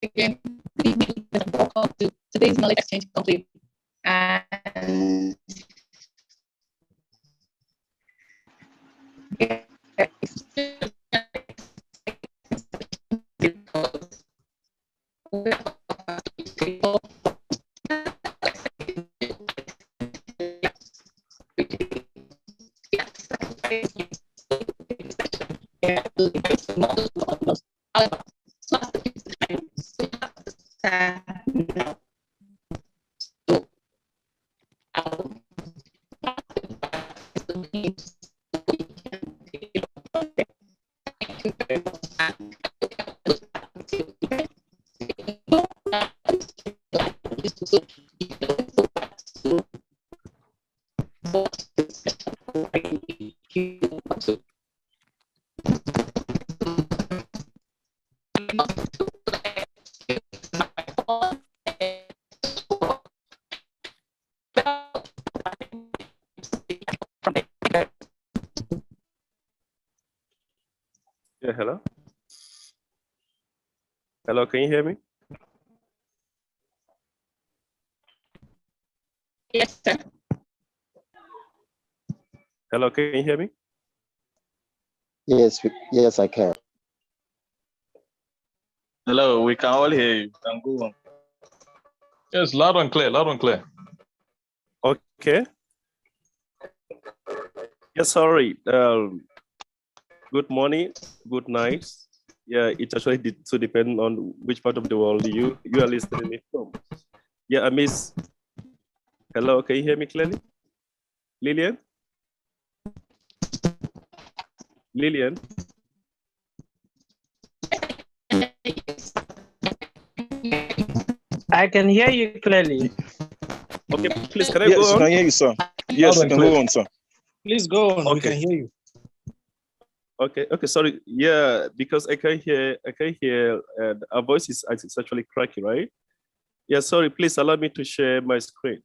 Again, good evening and welcome to today's knowledge exchange conclave. And Yeah, hello. Hello, can you hear me? yes, sir. Hello, can you hear me? Yes, yes, I can. Hello, we can all hear you. Can go on. Yes, loud and clear, loud and clear. Okay. Yes, sorry. Good morning, good night. Yeah, it actually so depend on which part of the world you are listening from. Yeah, I miss. Hello, can you hear me clearly? Lillian? Lillian? I can hear you clearly. Okay, please, can I Yes, go I on? can hear you, sir. Yes, you and can clear. go on, sir. Please go on. We Okay. can hear you. Okay, sorry. Yeah, because I can hear, our voice is actually cracky, right? Yeah, sorry, please allow me to share my screen.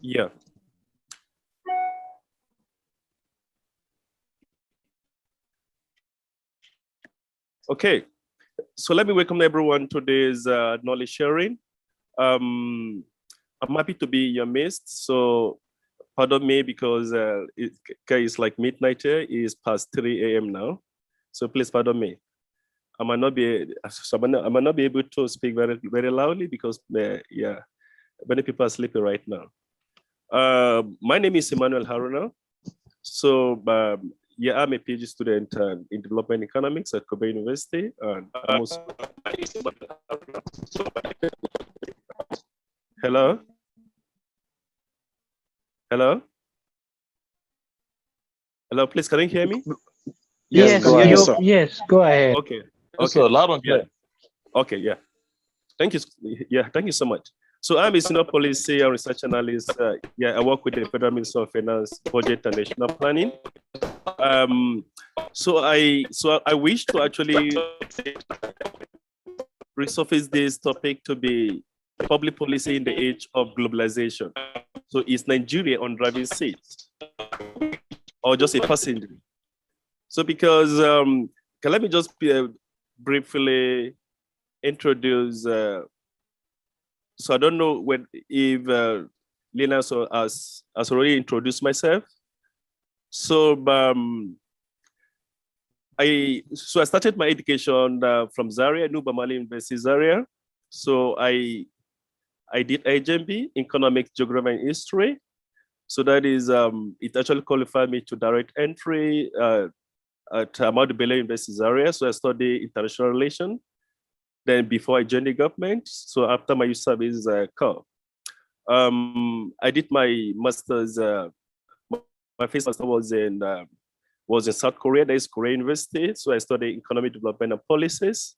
Yeah. Okay, so let me welcome everyone to this knowledge sharing. I'm happy to be in your midst. So pardon me because it's like midnight here. It's past 3 a.m. now. So please pardon me. I might not be able to speak very, very loudly because yeah, many people are sleeping right now. My name is Emmanuel Haruna. So yeah, I'm a PhD student in development economics at Kobe University. And I'm also Hello? Hello? Hello, please, can you hear me? Yes, go ahead, sir. yes, go ahead. Okay. Yes, Okay. sir, loud and clear. Okay, yeah. Thank you. Yeah, thank you so much. So I'm a senior policy and research analyst. Yeah, I work with the Federal Ministry of Finance, Budget and National Planning. So I wish to actually resurface this topic to be public policy in the age of globalization. So is Nigeria on driving seats or just a passenger? So because, let me just briefly introduce, so I don't know if Lena has already introduced myself. So I started my education from Zaria, New Bamali University, Zaria. So I did HMB, Economics, Geography, and History. So that is, it actually qualified me to direct entry at Ahmadu Bello University, Zaria. So I studied international relations. Then before I joined the government, so after my youth service corps, I did my master's. My first master was in South Korea. That is Korea University. So I studied economic development and policies.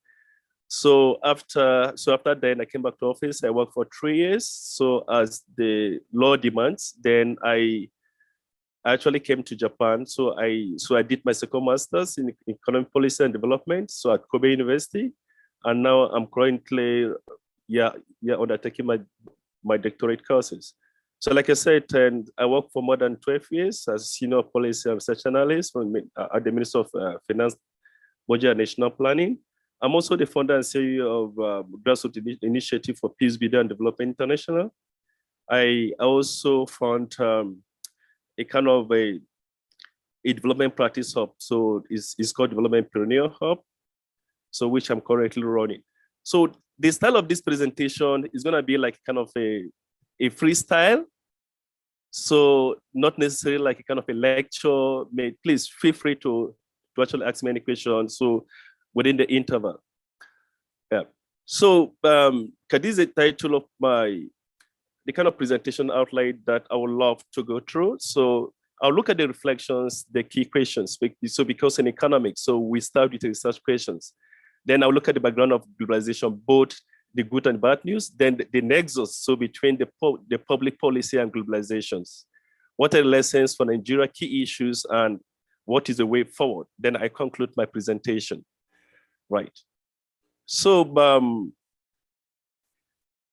So after then, I came back to office. I worked for 3 years. So as the law demands, then I actually came to Japan. So I did my second master's in economic policy and development. So at Kobe University. And now I'm currently, undertaking my doctorate courses. So like I said, and I worked for more than 12 years as senior policy and research analyst at the Ministry of Finance, Budget and National Planning. I'm also the founder and CEO of Grassroots Initiative for Peace, Building and Development International. I also found a kind of a development practice hub. So it's called Development Pioneer Hub. So which I'm currently running. So the style of this presentation is gonna be like kind of a freestyle. So not necessarily like a kind of a lecture. Please feel free to actually ask me any questions. So within the interval. Yeah. So this is the title of the kind of presentation outline that I would love to go through. So I'll look at the reflections, the key questions. So because in economics, so we start with the research questions. Then I'll look at the background of globalization, both the good and bad news, then the nexus, so between the public policy and globalizations. What are the lessons for Nigeria, key issues, and what is the way forward? Then I conclude my presentation, right? So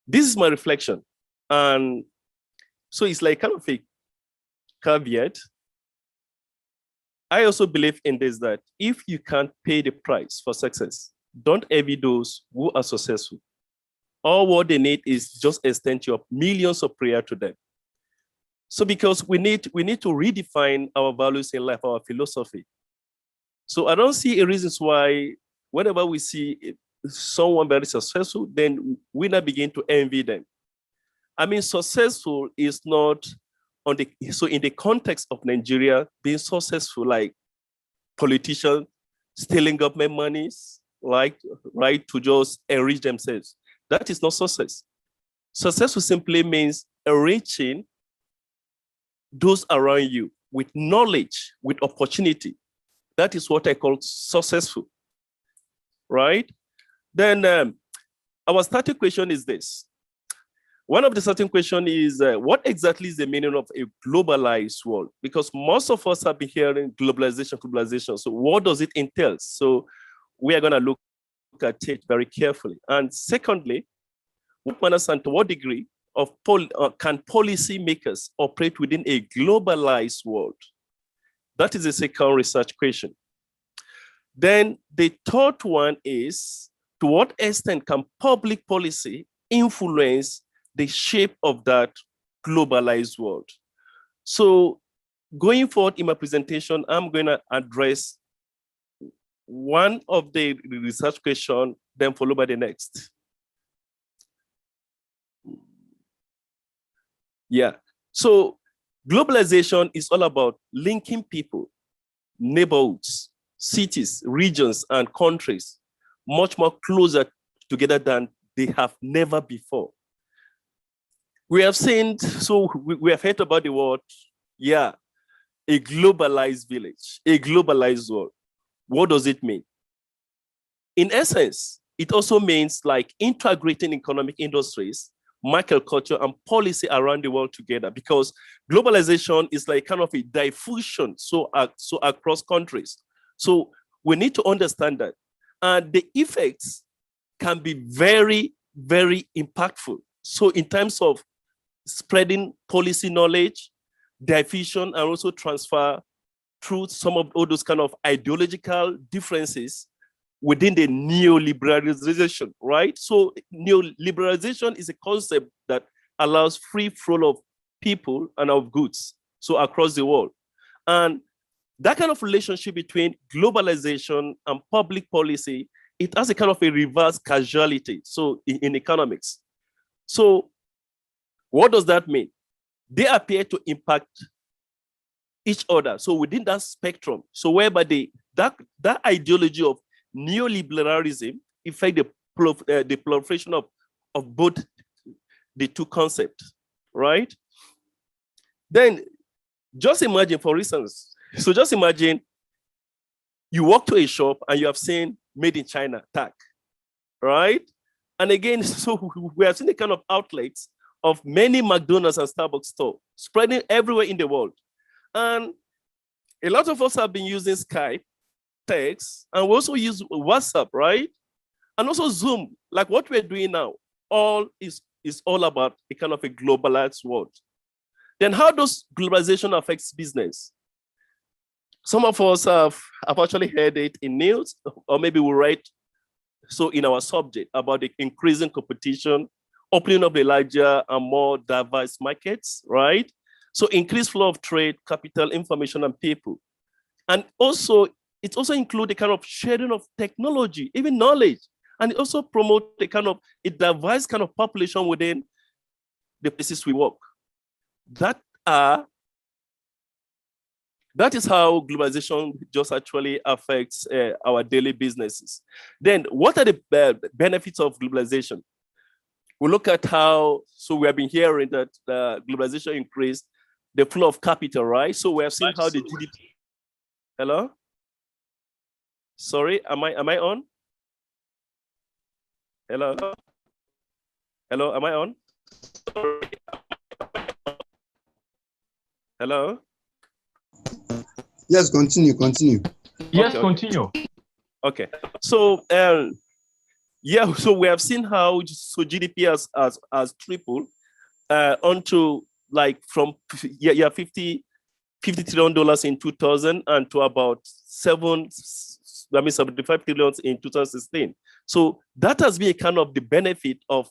this is my reflection. And so it's like kind of a caveat. I also believe in this, that if you can't pay the price for success, don't envy those who are successful. All what they need is just extend your millions of prayer to them. So because we need to redefine our values in life, our philosophy. So I don't see a reason why whenever we see someone very successful, then we not begin to envy them. I mean, successful is not so in the context of Nigeria, being successful, like politicians stealing government monies, like, right, to just enrich themselves. That is not success. Successful simply means enriching those around you with knowledge, with opportunity That is what I call successful, right? Then our starting question is this. One of the starting question is, what exactly is the meaning of a globalized world? Because most of us have been hearing globalization. So what does it entail? So we are going to look at it very carefully. And secondly, what manners and to what degree of can policy makers operate within a globalized world? That is the second research question. Then the third one is, to what extent can public policy influence the shape of that globalized world? So going forward in my presentation, I'm going to address one of the research question, then followed by the next. Yeah, so globalization is all about linking people, neighborhoods, cities, regions, and countries much more closer together than they have never before. We have seen, so we have heard about the word, yeah, a globalized village, a globalized world. What does it mean? In essence, it also means like integrating economic industries, market culture, and policy around the world together, because globalization is like kind of a diffusion so across countries. So we need to understand that. And the effects can be very, very impactful. So in terms of spreading policy knowledge, diffusion, and also transfer through some of all those kind of ideological differences within the neoliberalization, right? So neoliberalization is a concept that allows free flow of people and of goods, so across the world. And that kind of relationship between globalization and public policy, it has a kind of a reverse causality, so in economics. So what does that mean? They appear to impact each other. So within that spectrum, so whereby that ideology of neoliberalism affect the proliferation of both the two concepts, right? Then just imagine, for instance, so just imagine you walk to a shop and you have seen made in China tag, right? And again, so we have seen the kind of outlets of many McDonald's and Starbucks stores spreading everywhere in the world. And a lot of us have been using Skype, text, and we also use WhatsApp, right? And also Zoom, like what we're doing now, all is all about a kind of a globalized world. Then how does globalization affect business? Some of us have actually heard it in news, or maybe we write so in our subject about the increasing competition, opening up the larger and more diverse markets, right? So increased flow of trade, capital, information, and people. And also, it also includes a kind of sharing of technology, even knowledge, and it also promotes a kind of a diverse kind of population within the places we work. That is how globalization just actually affects our daily businesses. Then what are the benefits of globalization? We look at how, so we have been hearing that globalization increased the flow of capital, right? So we have seen how the GDP, hello? Sorry, am I on? Hello? Hello, am I on? Sorry. Hello? Yes, continue. Yes, Okay. continue. Okay, so yeah, so we have seen how GDP has tripled onto like from $50 trillion in 2000 and to about 75 trillion in 2016. So that has been a kind of the benefit of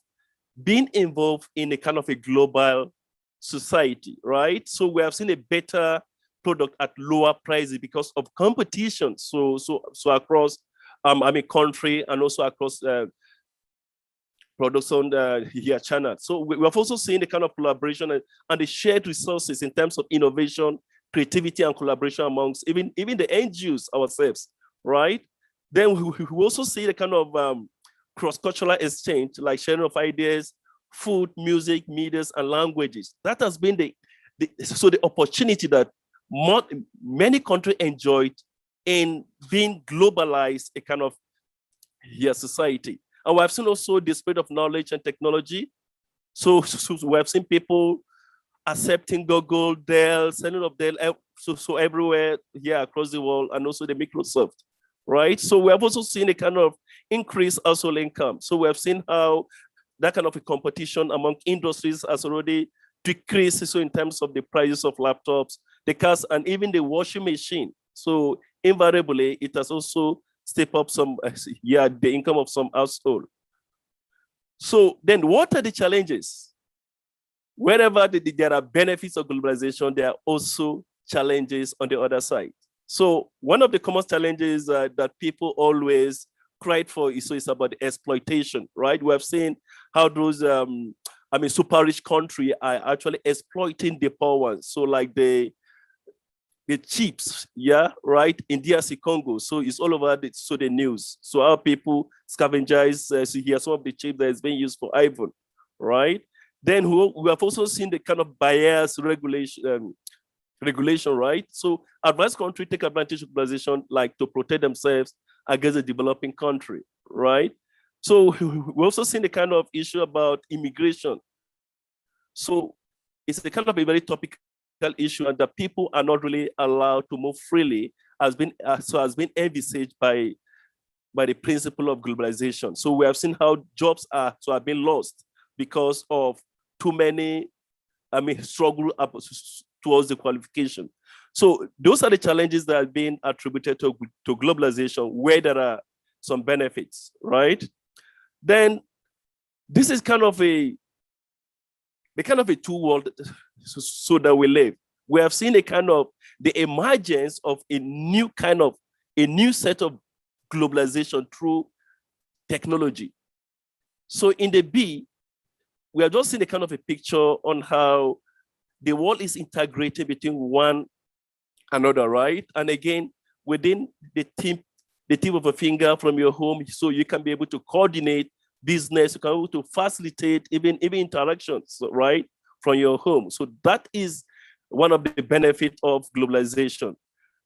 being involved in a kind of a global society, right? So we have seen a better product at lower prices because of competition. So across country and also across production channel. So we have also seen the kind of collaboration and the shared resources in terms of innovation, creativity, and collaboration amongst even the NGOs ourselves, right? Then we also see the kind of cross-cultural exchange, like sharing of ideas, food, music, medias, and languages. That has been the opportunity that many countries enjoyed in being globalized, a kind of society. And we have seen also the spread of knowledge and technology. So we have seen people accepting Google, Dell, sending of Dell, so everywhere here across the world, and also the Microsoft, right? So we have also seen a kind of increased household income. So we have seen how that kind of a competition among industries has already decreased. So in terms of the prices of laptops, the cars, and even the washing machine. So invariably, it has also stepped up some, the income of some household. So then what are the challenges? Wherever there are benefits of globalization, there are also challenges on the other side. So one of the common challenges that people always cried for is about the exploitation, right? We have seen how those, super rich countries are actually exploiting the poor ones. So like the chips, right, in DRC Congo. So it's all over the news. So our people scavengers, so here some of the chips that is being used for iPhone, right? Then we have also seen the kind of bias regulation, right? So advanced countries take advantage of globalization, like to protect themselves against a developing country, right? So we also seen the kind of issue about immigration. So it's a kind of a very topical issue, and that people are not really allowed to move freely, has been envisaged by the principle of globalization. So we have seen how jobs are being lost because of too many, struggle up towards the qualification. So those are the challenges that are being attributed to globalization, where there are some benefits, right? Then this is kind of the kind of a two-world so that we live. We have seen a kind of the emergence of a new set of globalization through technology. So in the B, we have just seen a kind of a picture on how the world is integrated between one another, right? And again, within the tip of a finger from your home, so you can be able to coordinate business, you can be able to facilitate even interactions, right, from your home. So that is one of the benefits of globalization.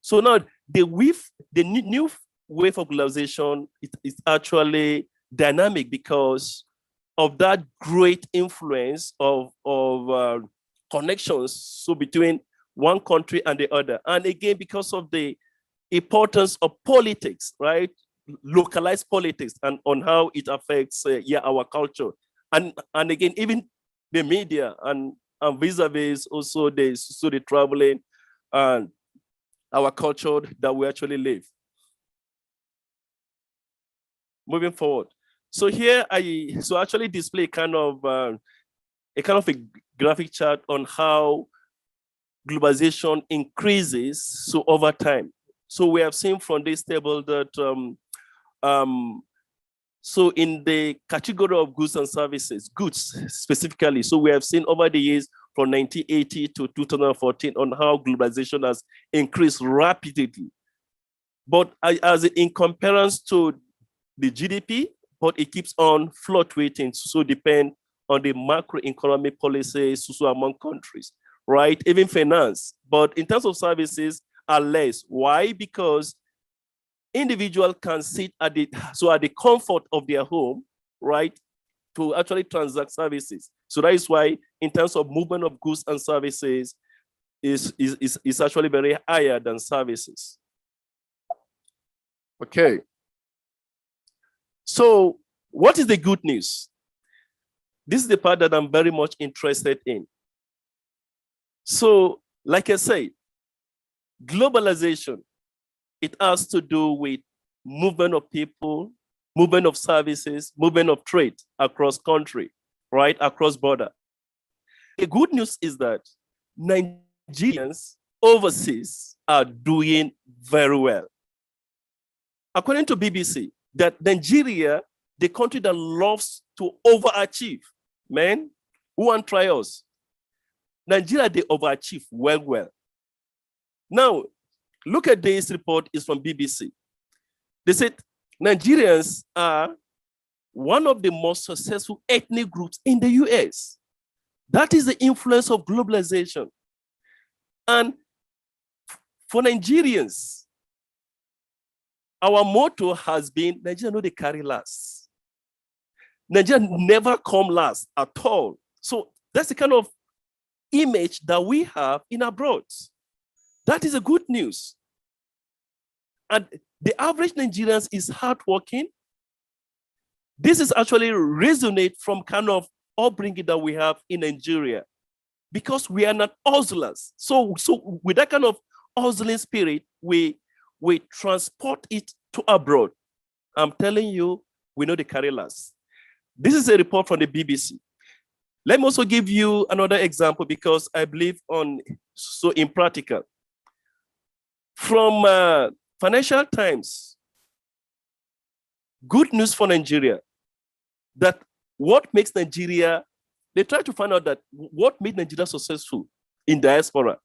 So now the new wave of globalization is actually dynamic because of that great influence of connections, so between one country and the other. And again, because of the importance of politics, right? Localized politics and on how it affects our culture. And again, even the media and vis-a-vis also the traveling and our culture that we actually live. Moving forward. So here I actually display kind of a graphic chart on how globalization increases so over time. So we have seen from this table that so in the category of goods and services, goods specifically, so we have seen over the years from 1980 to 2014 on how globalization has increased rapidly. But as in comparison to the GDP, but it keeps on fluctuating, so depend on the macroeconomic policies so among countries, right? Even finance, but in terms of services are less. Why? Because individual can sit at the comfort of their home, right, to actually transact services. So that is why in terms of movement of goods and services is actually very higher than services. Okay. So what is the good news? This is the part that I'm very much interested in. So, like I said, globalization, it has to do with movement of people, movement of services, movement of trade across country, right, across border. The good news is that Nigerians overseas are doing very well. According to BBC, that Nigeria, the country that loves to overachieve, man, who want try us? Nigeria, they overachieve well. Now, look at this report, is from BBC. They said Nigerians are one of the most successful ethnic groups in the US. That is the influence of globalization. And for Nigerians, our motto has been, Nigeria no dey carry last. Nigeria never come last at all. So that's the kind of image that we have in abroad. That is a good news. And the average Nigerian is hardworking. This is actually resonate from kind of upbringing that we have in Nigeria, because we are not hustlers. So with that kind of hustling spirit, we transport it to abroad. I'm telling you, we know the carry last. This is a report from the BBC. Let me also give you another example, because I believe so in practical. From Financial Times, good news for Nigeria, that what makes Nigeria, they try to find out that what made Nigeria successful in diaspora.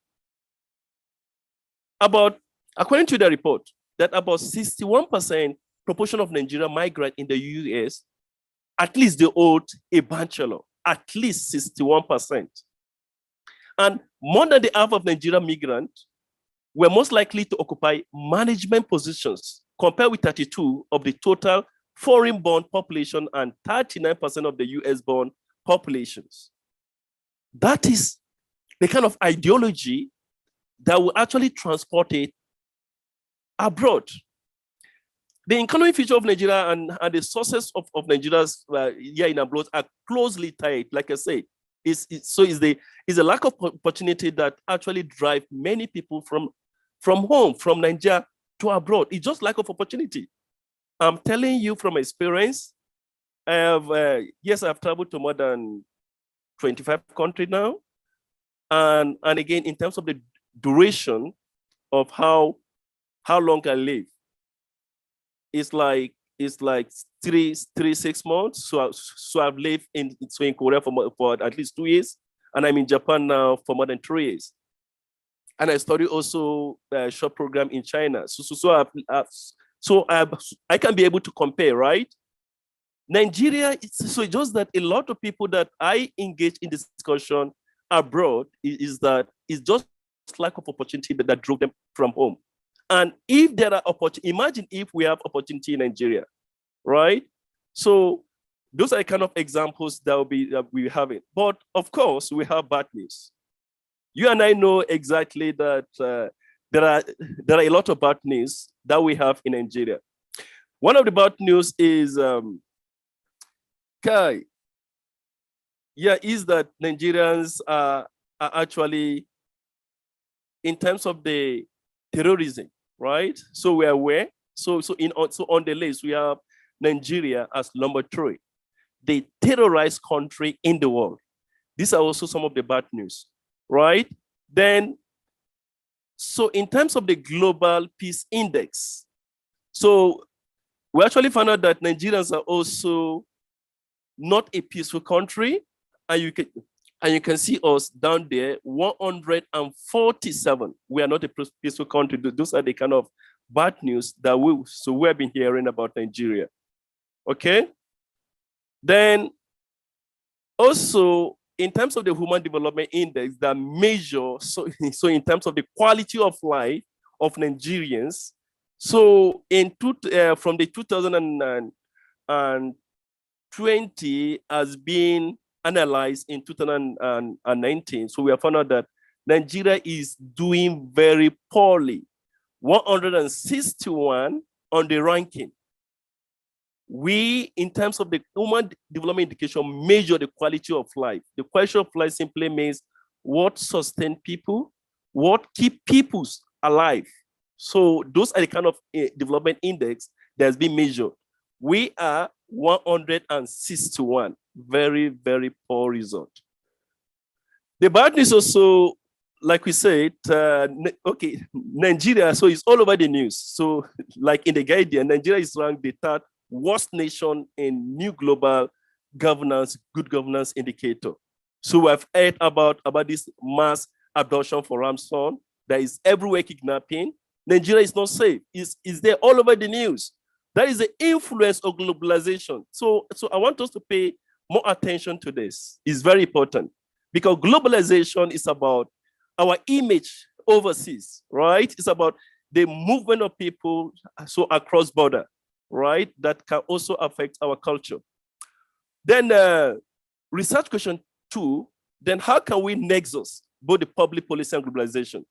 According to the report, that about 61% proportion of Nigerian migrant in the US, at least they hold a bachelor, at least 61%. And more than the half of Nigerian migrants were most likely to occupy management positions, compared with 32% of the total foreign-born population and 39% of the US-born populations. That is the kind of ideology that will actually transport it abroad. The economic future of Nigeria and the sources of Nigeria's here in abroad are closely tied. Like I say, it's a lack of opportunity that actually drive many people from home, from Nigeria to abroad. It's just lack of opportunity. I'm telling you from experience. I've traveled to more than 25 countries now. And again, in terms of the duration of how long I live, it's like 6 months. So I've lived in Korea for at least 2 years, and I'm in Japan now for more than 3 years. And I study also a short program in China. I can be able to compare, right? Nigeria, it's just that a lot of people that I engage in this discussion abroad is just lack of opportunity that drove them from home. And if there are opportunities, imagine if we have opportunity in Nigeria, right? So those are the kind of examples that we're having. But of course, we have bad news. You and I know exactly that there are a lot of bad news that we have in Nigeria. One of the bad news is is that Nigerians are actually, in terms of the terrorism, right? So we are aware. So on the list, we have Nigeria as number 3, the terrorized country in the world. These are also some of the bad news, right? Then, so in terms of the global peace index, so we actually found out that Nigerians are also not a peaceful country, and you can see us down there, 147. We are not a peaceful country. Those are the kind of bad news that we have been hearing about Nigeria. Okay. Then also, in terms of the Human Development Index, that measure so in terms of the quality of life of Nigerians. So from the 2020 has been analyzed in 2019. So we have found out that Nigeria is doing very poorly, 161 on the ranking. We, in terms of the Human Development Indication, measure the quality of life. The quality of life simply means what sustain people, what keep people alive. So those are the kind of development index that has been measured. We are 161, very, very poor result. The bad news also, like we said, Nigeria, so it's all over the news. So like in the Guardian, Nigeria is ranked the 3rd worst nation in new global governance, good governance indicator. So we've heard about this mass abduction for ransom. There is everywhere kidnapping. Nigeria is not safe. It's there all over the news. That is the influence of globalization. So I want us to pay more attention to this. It's very important, because globalization is about our image overseas, right? It's about the movement of people so across border, right? That can also affect our culture. Then research question 2, then how can we nexus both the public policy and globalization?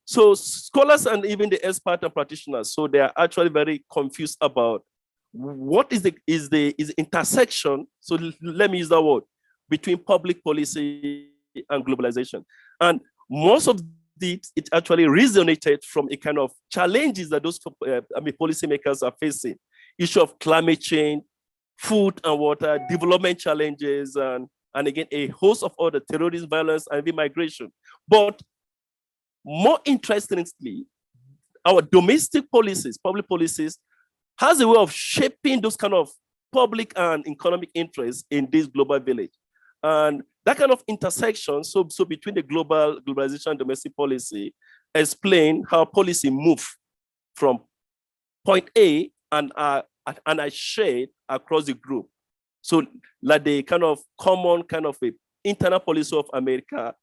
So scholars and even the experts and practitioners, so they are actually very confused about what is the intersection, so let me use that word, between public policy and globalization. And most of it actually resonated from a kind of challenges that those policymakers are facing. Issue of climate change, food and water, development challenges, and again, a host of other terrorism, violence, and even migration. But more interestingly, our domestic policies, public policies, has a way of shaping those kind of public and economic interests in this global village. And that kind of intersection, so between the globalization and domestic policy, explain how policy move from point A and are shared across the group. So like the kind of common kind of a internal policy of America,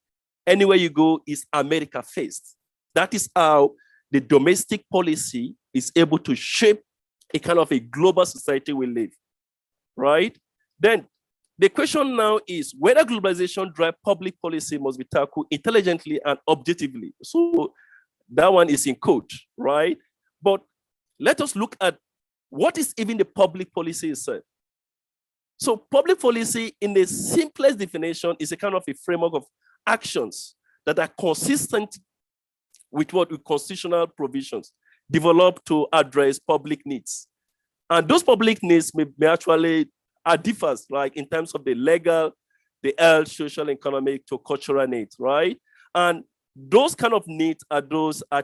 anywhere you go is America first. That is how the domestic policy is able to shape a kind of a global society we live, right? Then the question now is whether globalization drive public policy must be tackled intelligently and objectively. So that one is in quote, right? But let us look at what is even the public policy itself. So public policy in the simplest definition is a kind of a framework of actions that are consistent with constitutional provisions developed to address public needs. And those public needs may actually differs, like in terms of the legal, the health, social, economic to cultural needs, right? And those kind of needs are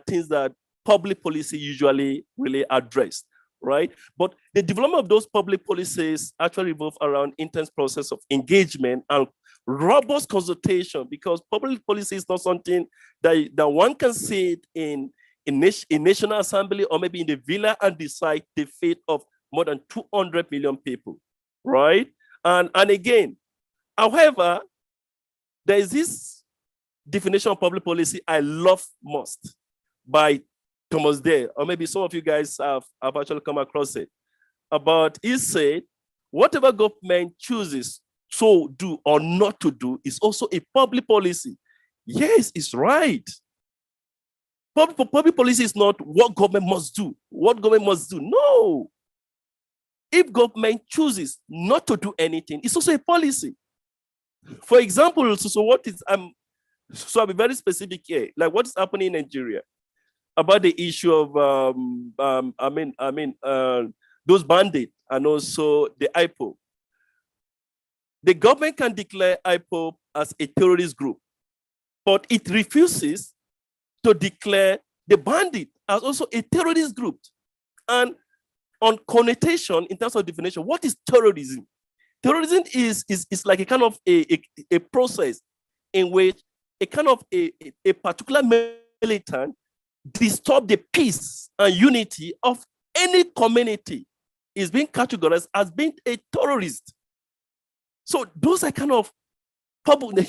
things that public policy usually really address, right? But the development of those public policies actually revolve around intense process of engagement and robust consultation, because public policy is not something that one can sit in National Assembly or maybe in the villa and decide the fate of more than 200 million people, right? And again, however, there is this definition of public policy I love most by Thomas Day, or maybe some of you guys have actually come across it. But he said, whatever government chooses to do or not to do is also a public policy. Yes, it's right. Public policy is not what government must do, what government must do. No. If government chooses not to do anything, it's also a policy. For example, so I'll be very specific here, like what is happening in Nigeria about the issue of those bandits and also the IPO. The government can declare IPO as a terrorist group, but it refuses to declare the bandit as also a terrorist group. And on connotation, in terms of definition, what is terrorism? Terrorism is like a kind of a process in which a kind of a particular militant disturb the peace and unity of any community is being categorized as being a terrorist. So those are kind of public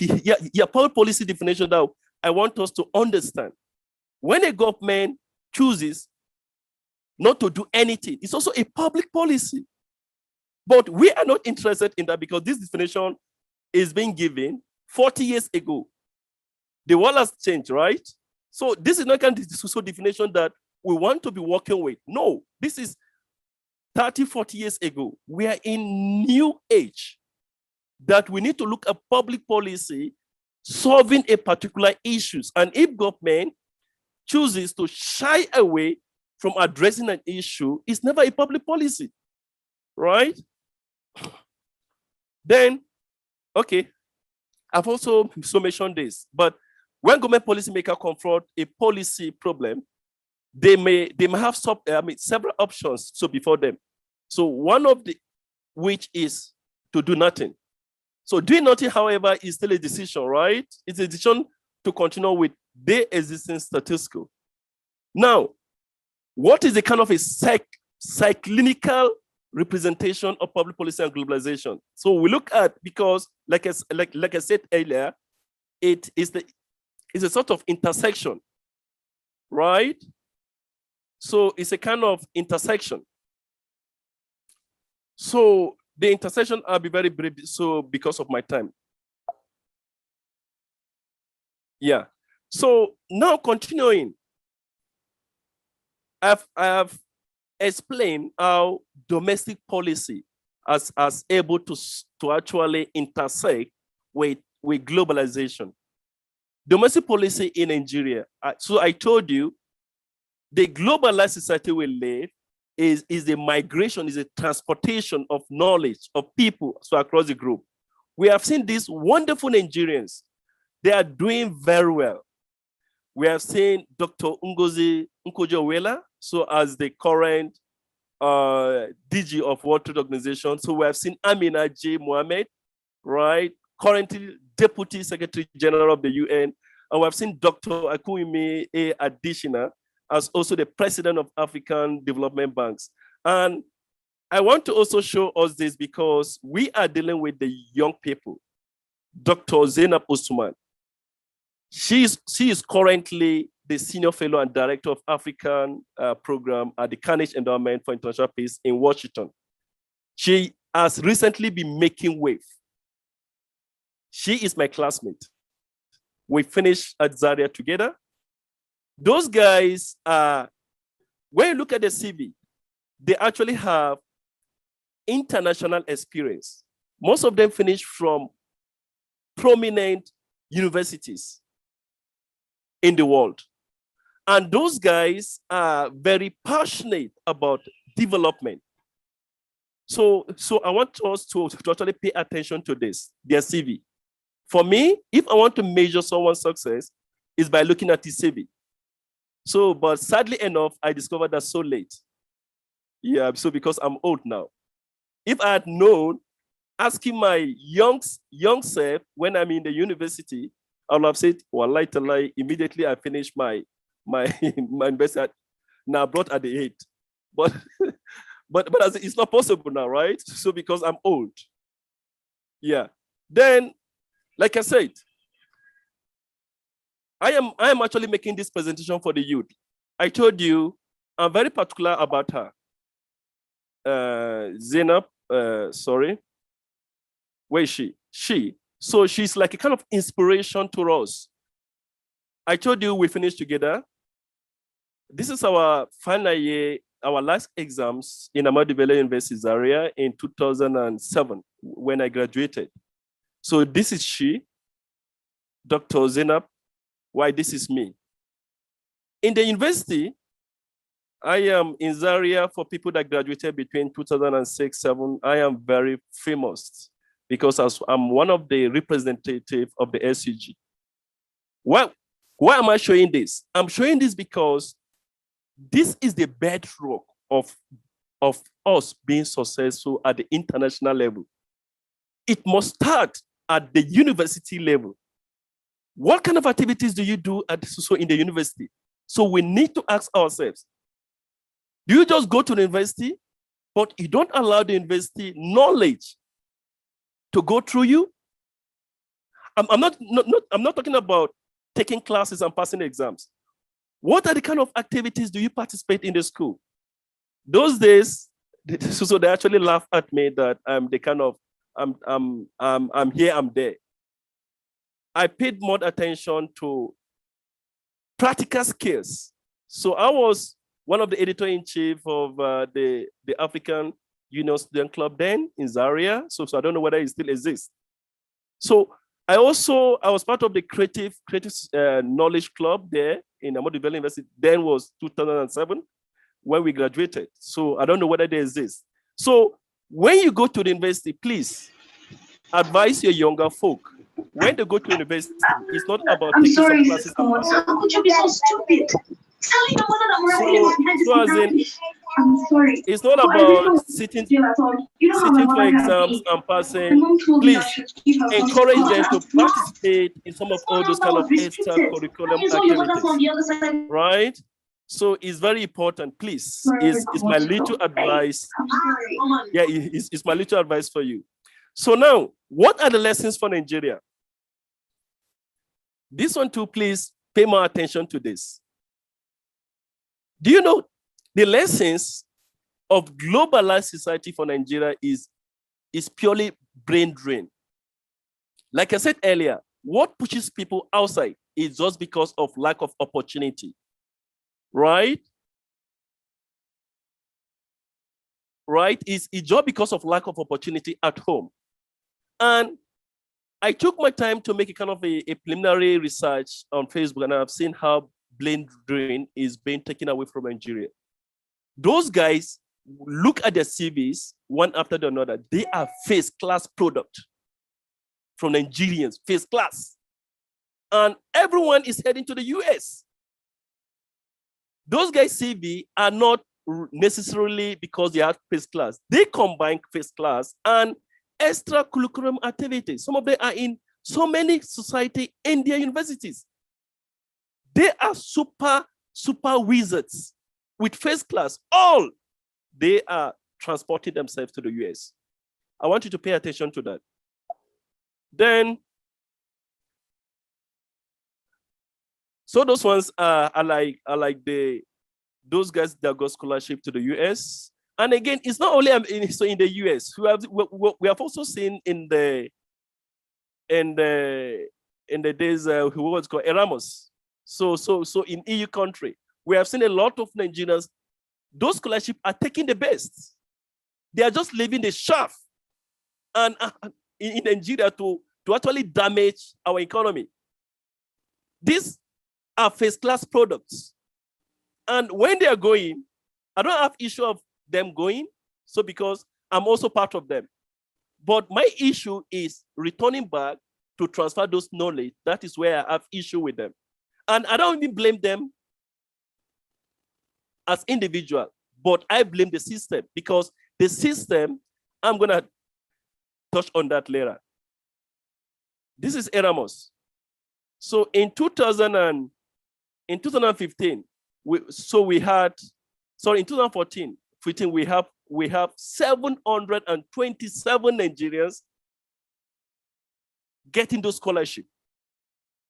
policy definition that I want us to understand. When a government chooses not to do anything, it's also a public policy. But we are not interested in that because this definition is being given 40 years ago. The world has changed, right? So this is not kind of definition that we want to be working with. No, this is 30, 40 years ago. We are in new age that we need to look at public policy solving a particular issues. And if government chooses to shy away from addressing an issue, it's never a public policy, right? Then, okay, I've also mentioned this, but when government policymakers confront a policy problem, they may have several options before them. So one of which is to do nothing. So doing nothing, however, is still a decision, right? It's a decision to continue with the existing status quo. Now, what is the kind of a clinical representation of public policy and globalization? So we look at, because like I said earlier, it's a sort of intersection, right? So it's a kind of intersection. So the intersection, I'll be very brief, so because of my time. Yeah. So now continuing, I have explained how domestic policy as able to actually intersect with globalization. Domestic policy in Nigeria. So I told you, the globalized society we live is the migration, is a transportation of knowledge of people so across the globe. We have seen these wonderful Nigerians. They are doing very well. We have seen Dr. Ngozi Nkojo-Iweala, so as the current DG of World Trade Organization. So we have seen Amina J. Mohammed, right? Currently Deputy Secretary General of the UN. And we have seen Dr. Akunyemi A. Adishina as also the President of African Development Banks. And I want to also show us this because we are dealing with the young people. Dr. Zainab Usman. She is currently the Senior Fellow and Director of African Program at the Carnegie Endowment for International Peace in Washington. She has recently been making wave. She is my classmate. We finished at Zaria together. Those guys, when you look at the CV, they actually have international experience. Most of them finished from prominent universities in the world. And those guys are very passionate about development. So I want us to actually pay attention to this, their CV. For me, if I want to measure someone's success, is by looking at his CV. So, but sadly enough, I discovered that so late. Yeah, so because I'm old now. If I had known, asking my young self when I'm in the university, I would have said, well, immediately I finished my university. Now brought at the 8. But it's not possible now, right? So because I'm old. Yeah. Then, like I said, I am actually making this presentation for the youth. I told you I'm very particular about her. Zainab, sorry. Where is she? So she's like a kind of inspiration to us. I told you we finished together. This is our final year, our last exams in Ahmadu Bello University Zaria in 2007 when I graduated. So this is she, Dr. Zainab. Why this is me. In the university, I am in Zaria for people that graduated between 2006-07. I am very famous because I'm one of the representatives of the SUG. Why am I showing this? I'm showing this because this is the bedrock of us being successful at the international level. It must start at the university level. What kind of activities do you do in the university? So we need to ask ourselves, do you just go to the university, but you don't allow the university knowledge to go through you? I'm not talking about taking classes and passing exams. What are the kind of activities do you participate in the school? Those days, so they actually laugh at me that I'm the kind of, I'm here, I'm there. I paid more attention to practical skills. So I was one of the editor-in-chief of the African Union Student Club then in Zaria. So I don't know whether it still exists. So I was part of the creative knowledge club there in Ahmadu Bello University. Then was 2007 when we graduated. So I don't know whether they exist. So when you go to the university, please advise your younger folk. When they go to university, it's not about taking some classes. How could you be so stupid? Telling the mother that I'm sorry. It's not about sitting for exams and passing. Please encourage them to participate in some of all those kind of extracurricular activities. Right? So it's very important. Please, it's my little advice. Yeah, it's my little advice for you. So now, what are the lessons for Nigeria? This one too, please pay more attention to this. Do you know the lessons of globalized society for Nigeria is purely brain drain. Like I said earlier, what pushes people outside is just because of lack of opportunity, right? Right? It's just because of lack of opportunity at home. And I took my time to make a kind of a preliminary research on Facebook, and I've seen how brain drain is being taken away from Nigeria. Those guys, look at their CVs one after the another. They are first class product from Nigerians, first class. And everyone is heading to the US. Those guys' CV are not necessarily because they are first class. They combine first class and extracurriculum activities. Some of them are in so many society India universities. They are super wizards with first class. All they are transporting themselves to the US. I want you to pay attention to that. Then, so those ones are like those guys that got scholarship to the US. And again, it's not only in the US. We have also seen in the days who was called Erasmus. So in EU country, we have seen a lot of Nigerians. Those scholarships are taking the best. They are just leaving the shaft and in Nigeria to actually damage our economy. These are first-class products. And when they are going, I don't have issue of them going, so because I'm also part of them. But my issue is returning back to transfer those knowledge. That is where I have issue with them. And I don't even blame them as individual, but I blame the system, because the system, I'm gonna touch on that later. This is Erasmus. So in 2015, in 2014, we have 727 Nigerians getting those scholarships.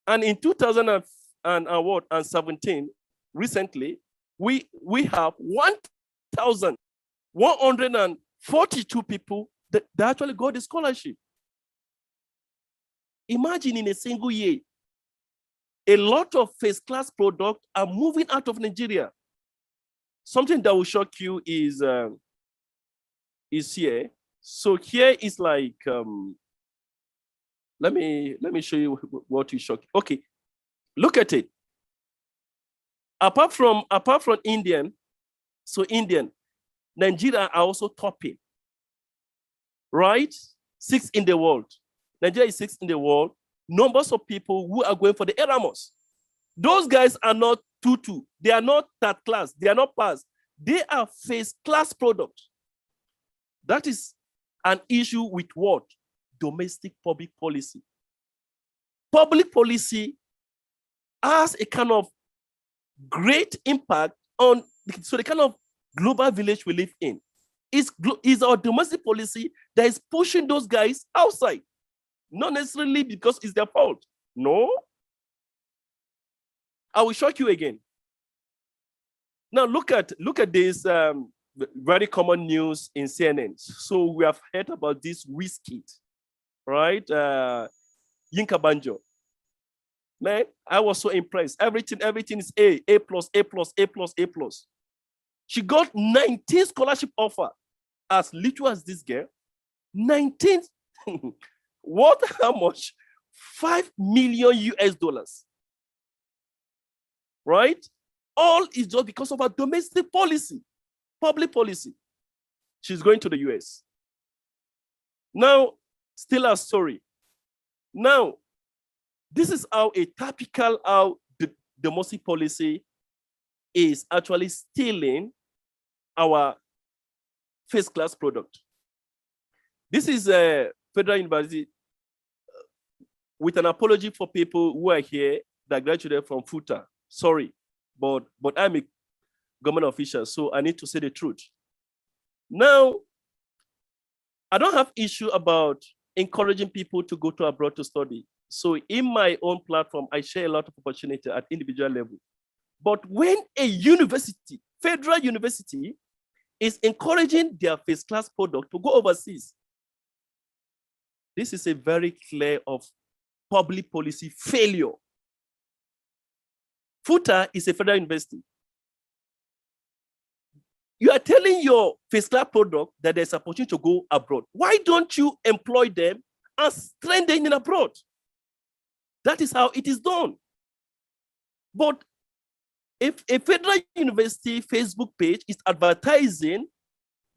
And in 2017, recently, we have 1,142 people that actually got the scholarship. Imagine in a single year, a lot of first-class products are moving out of Nigeria. Something that will shock you is here. So here is like, let me show you what will shock you. Okay, look at it. Apart from Indian, Nigeria are also topping, right? 6th in the world. Nigeria is 6th in the world. Numbers of people who are going for the Erasmus. Those guys are not tutu. They are not third class. They are not pass. They are first class product. That is an issue with what? Domestic public policy. Public policy has a kind of great impact on the kind of global village we live in. It's our domestic policy that is pushing those guys outside. Not necessarily because it's their fault. No. I will shock you again. Now look at this very common news in CNN. So we have heard about this whiskey, right? Yinka Banjo. Man, I was so impressed. Everything is A+, A+, A+, A+, A+. She got 19 scholarship offer as little as this girl. 19. What? How much? $5 million US. Right? All is just because of our domestic policy, public policy. She's going to the US. Now, still a story. Now, this is how the domestic policy is actually stealing our first-class product. This is a federal university with an apology for people who are here that graduated from FUTA. Sorry, but I'm a government official, so I need to say the truth. Now, I don't have issue about encouraging people to go to abroad to study. So in my own platform, I share a lot of opportunity at individual level. But when a university, federal university is encouraging their first-class product to go overseas. This is a very clear of public policy failure. FUTA is a federal university. You are telling your first-class product that there's an opportunity to go abroad. Why don't you employ them and strengthen them abroad? That is how it is done. But if a federal university Facebook page is advertising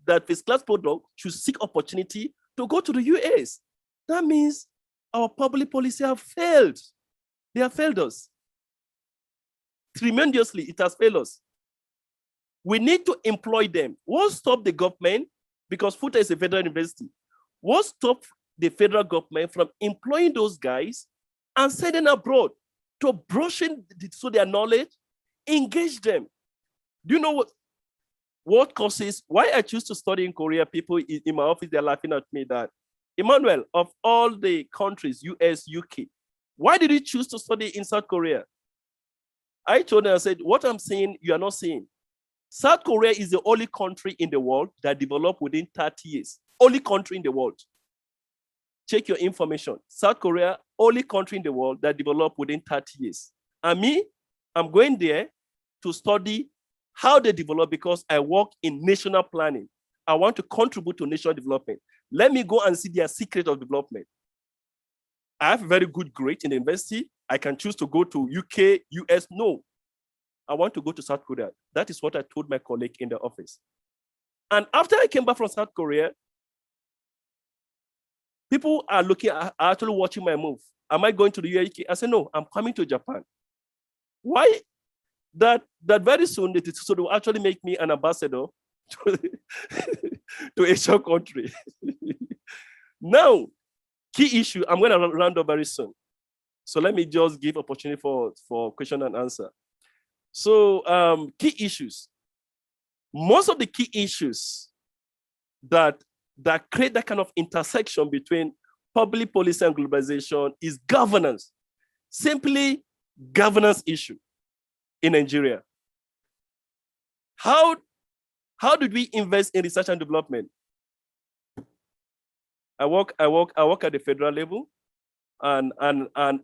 that first-class product should seek opportunity to go to the US, that means our public policy have failed. They have failed us. Tremendously, it has failed us. We need to employ them. What stop the government, because FUTA is a federal university, what stop the federal government from employing those guys and sending abroad to brushing so their knowledge, engage them? Do you know what causes, why I choose to study in Korea? People in my office, they're laughing at me that, Emmanuel, of all the countries, US, UK, why did you choose to study in South Korea? I told them, I said, what I'm saying, you are not seeing. South Korea is the only country in the world that developed within 30 years. Only country in the world. Check your information. South Korea, only country in the world that developed within 30 years. And me, I'm going there to study how they develop because I work in national planning. I want to contribute to national development. Let me go and see their secret of development. I have a very good grade in the university. I can choose to go to UK, US. No, I want to go to South Korea. That is what I told my colleague in the office. And after I came back from South Korea, people are actually watching my move. Am I going to the UK? I said, no, I'm coming to Japan. Why? That very soon, so they will actually make me an ambassador to Asian country. Now, key issue, I'm going to round up very soon. So let me just give opportunity for question and answer. So key issues. Most of the key issues that create that kind of intersection between public policy and globalization is governance. Simply governance issue in Nigeria. How did we invest in research and development? I work at the federal level, and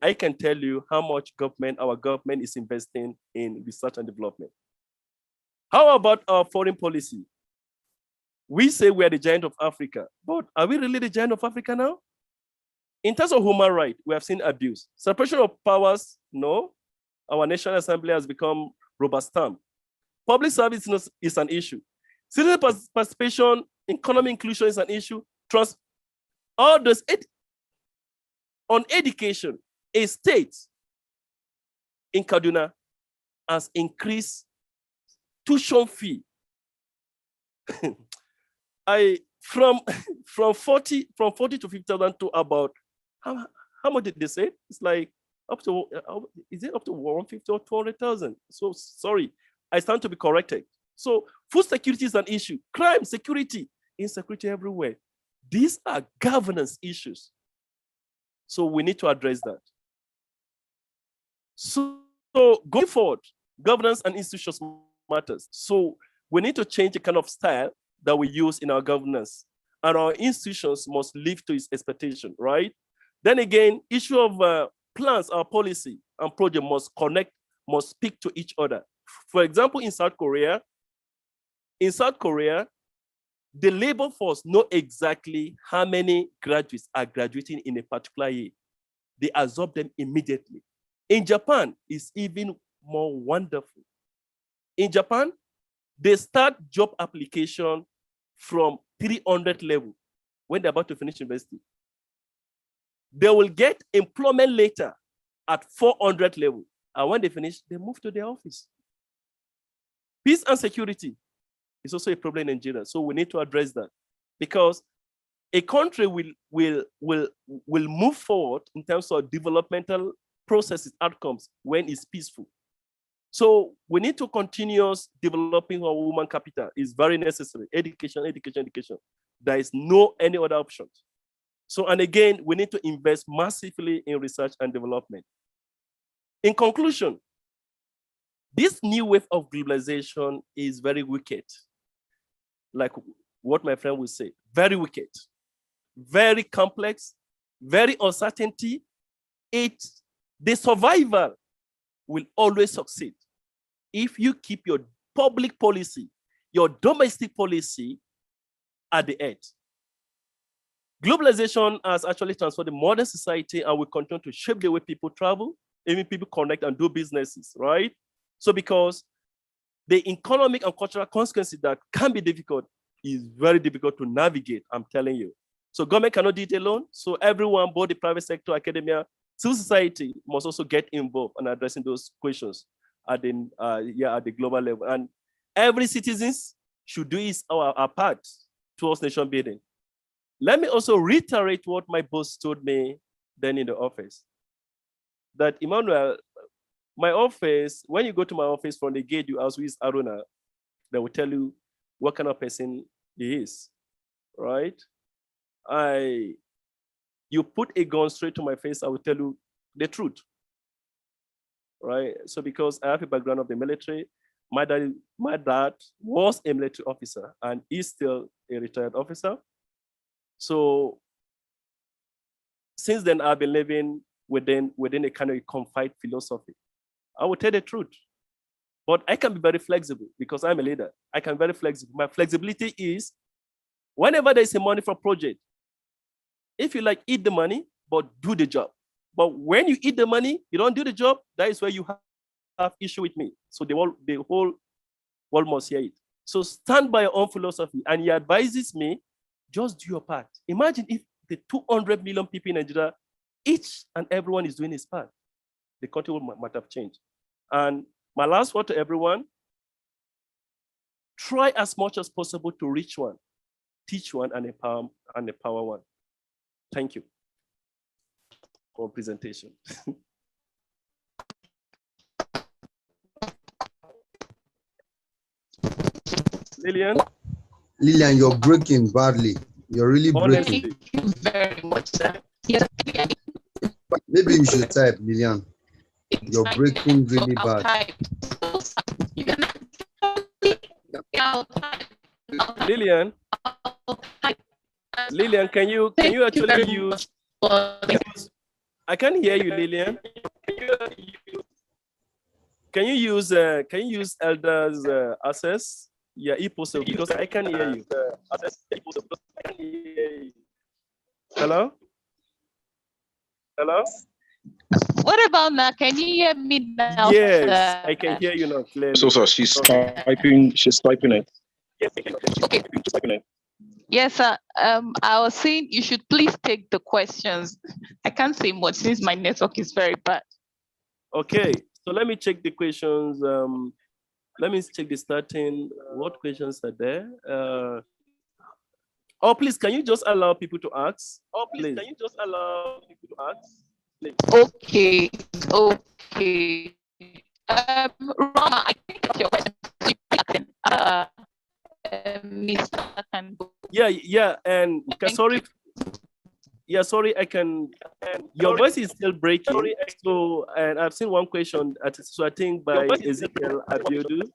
I can tell you how much our government is investing in research and development. How about our foreign policy? We say we are the giant of Africa, but are we really the giant of Africa now? In terms of human rights, we have seen abuse. Separation of powers, no. Our National Assembly has become rubber stamp. Public service is an issue. Citizen participation, economic inclusion is an issue. Trust, all this. On education, a state in Kaduna has increased tuition fee. From 40 to 50,000 to about how much did they say? It's like up to is it up to 150 or 200,000? So sorry, I stand to be corrected. So food security is an issue. Crime, security, insecurity everywhere. These are governance issues. So we need to address that. So going forward, governance and institutions matters. So we need to change the kind of style that we use in our governance, and our institutions must live to its expectation, right? Then again, issue of plans, our policy and project must speak to each other. For example, in South Korea, the labor force know exactly how many graduates are graduating in a particular year. They absorb them immediately. In Japan, it's even more wonderful. In Japan, they start job application from 300 level when they're about to finish university. They will get employment later at 400 level. And when they finish, they move to their office. Peace and security is also a problem in Nigeria. So we need to address that, because a country will move forward in terms of developmental processes, outcomes, when it's peaceful. So we need to continue developing our human capital. It's very necessary. Education, education, education. There is no any other option. So, and again, we need to invest massively in research and development. In conclusion, This new wave of globalization is very wicked. Like what my friend would say, very wicked, very complex, very uncertainty. The survival will always succeed if you keep your public policy, your domestic policy at the edge. Globalization has actually transformed the modern society and will continue to shape the way people travel, even people connect and do businesses, right? So because the economic and cultural consequences that can be difficult is very difficult to navigate, I'm telling you. So government cannot do it alone. So everyone, both the private sector, academia, civil society must also get involved in addressing those questions at the global level. And every citizen should do our part towards nation building. Let me also reiterate what my boss told me then in the office. That Emmanuel, my office, when you go to my office from the gate, you ask who is Aruna, they will tell you what kind of person he is, right? You put a gun straight to my face, I will tell you the truth, right? So because I have a background of the military, my dad was a military officer and is still a retired officer. So since then, I've been living within a kind of confined philosophy. I will tell the truth, but I can be very flexible because I'm a leader. I can be very flexible. My flexibility is whenever there's a money for project, if you like, eat the money, but do the job. But when you eat the money, you don't do the job, that is where you have issue with me. So the whole world must hear it. So stand by your own philosophy. And he advises me, just do your part. Imagine if the 200 million people in Nigeria, each and everyone is doing his part. The country might have changed. And my last word to everyone, try as much as possible to reach one, teach one, and empower one. Thank you for presentation. Lillian? Lillian, you're breaking badly. You're really breaking. Thank you very much, sir. Yes. Maybe you should type, Lillian. You're breaking really bad. Lillian? Lillian, can you actually use? I can't hear you, Lillian. Can you use Elder's access? Yeah, possible because I can't hear you. Hello? Hello? What about now? Can you hear me now? Yes, I can hear you now clearly. So she's typing it. Okay. Yes, sir. I was saying you should please take the questions. I can't say much since my network is very bad. Okay, so let me check the questions. Let me check the starting. What questions are there? Oh, please, can you just allow people to ask? Oh, please, can you just allow people to ask? Please. Okay. Rama, I think that's your question. Mr. Kanbo. Yeah, and sorry. Yeah, sorry, I can. Your voice is still breaking. So, and I've seen one question. So I think by Ezekiel Abiodu.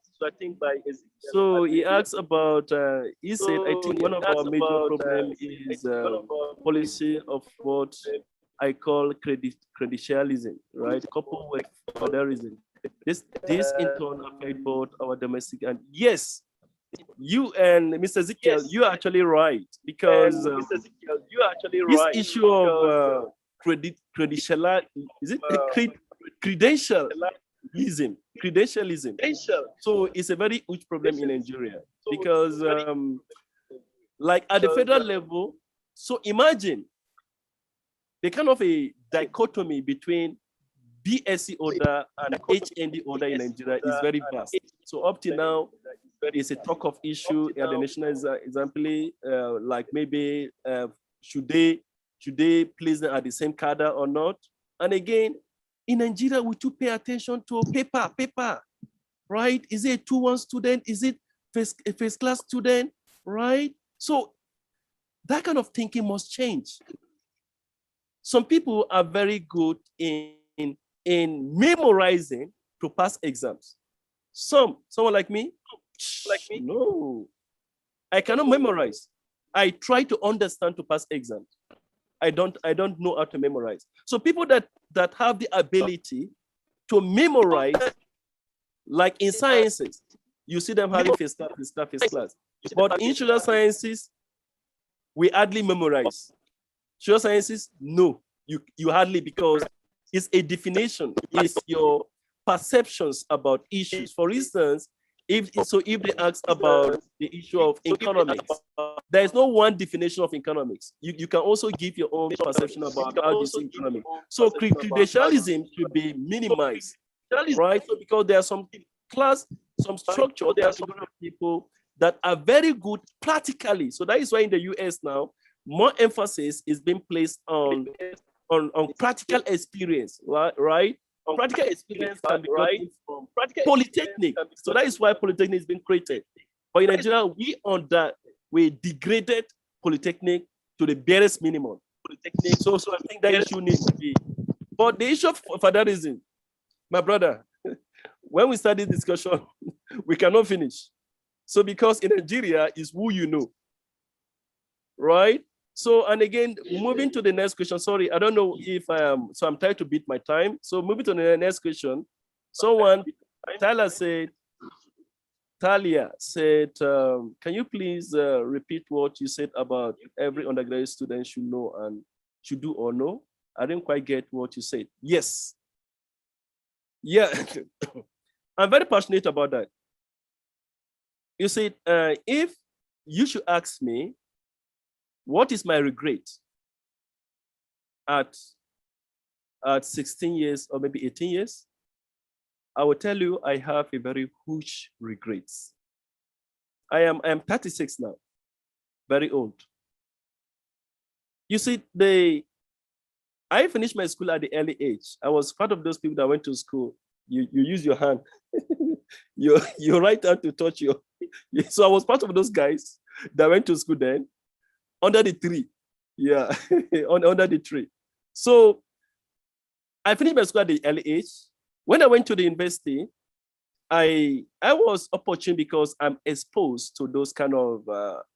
So he asks about. He said, I think one of our major problems is policy of what I call credentialism, right? Coupled with federalism. This in turn affect both our domestic and yes. You and Mr. Ezekiel, you are actually right because this issue of credentialism, So it's a very huge problem in Nigeria because, like at the federal level, so imagine the kind of a dichotomy between BSc order and HND order in Nigeria is very vast. So up to now, it's a talk of issue at the national assembly, like maybe should they place them at the same cadre or not? And again, in Nigeria, we should pay attention to paper, right? Is it a 2-1 student? Is it a first class student, right? So that kind of thinking must change. Some people are very good in memorizing to pass exams. Someone like me? No. I cannot memorize. I try to understand to pass exam. I don't know how to memorize. So people that have the ability to memorize, like in sciences, you see them having first class. But in social sciences, we hardly memorize. Social sciences, no, you hardly, because it's a definition. It's your perceptions about issues. For instance, if they ask about the issue of economics, there is no one definition of economics. You can also give your own perception about how this economics. So credentialism should be minimized, right? So because there are some structure, there are some people that are very good practically. So that is why in the US now, more emphasis is being placed on practical experience, right? Practical experience can be gotten from polytechnic. So that is why polytechnic is being created. But in Nigeria, we degraded polytechnic to the barest minimum. So I think that issue needs to be. But the issue of federalism, my brother, when we start this discussion, we cannot finish. So because in Nigeria is who you know, right? So, and again, moving to the next question. Sorry, I don't know if I am, so I'm trying to beat my time. So moving to the next question. Talia said, can you please repeat what you said about every undergraduate student should know and should do or know? I didn't quite get what you said. Yes. Yeah, I'm very passionate about that. You said, if you should ask me, what is my regret at 16 years or maybe 18 years? I will tell you, I have a very huge regrets. I am 36 now, very old. You see, I finished my school at the early age. I was part of those people that went to school. You use your hand, your right hand to touch your. So I was part of those guys that went to school then, under the tree. Yeah, under the tree. So I finished my school at the early age. When I went to the university, I was opportune because I'm exposed to those kind of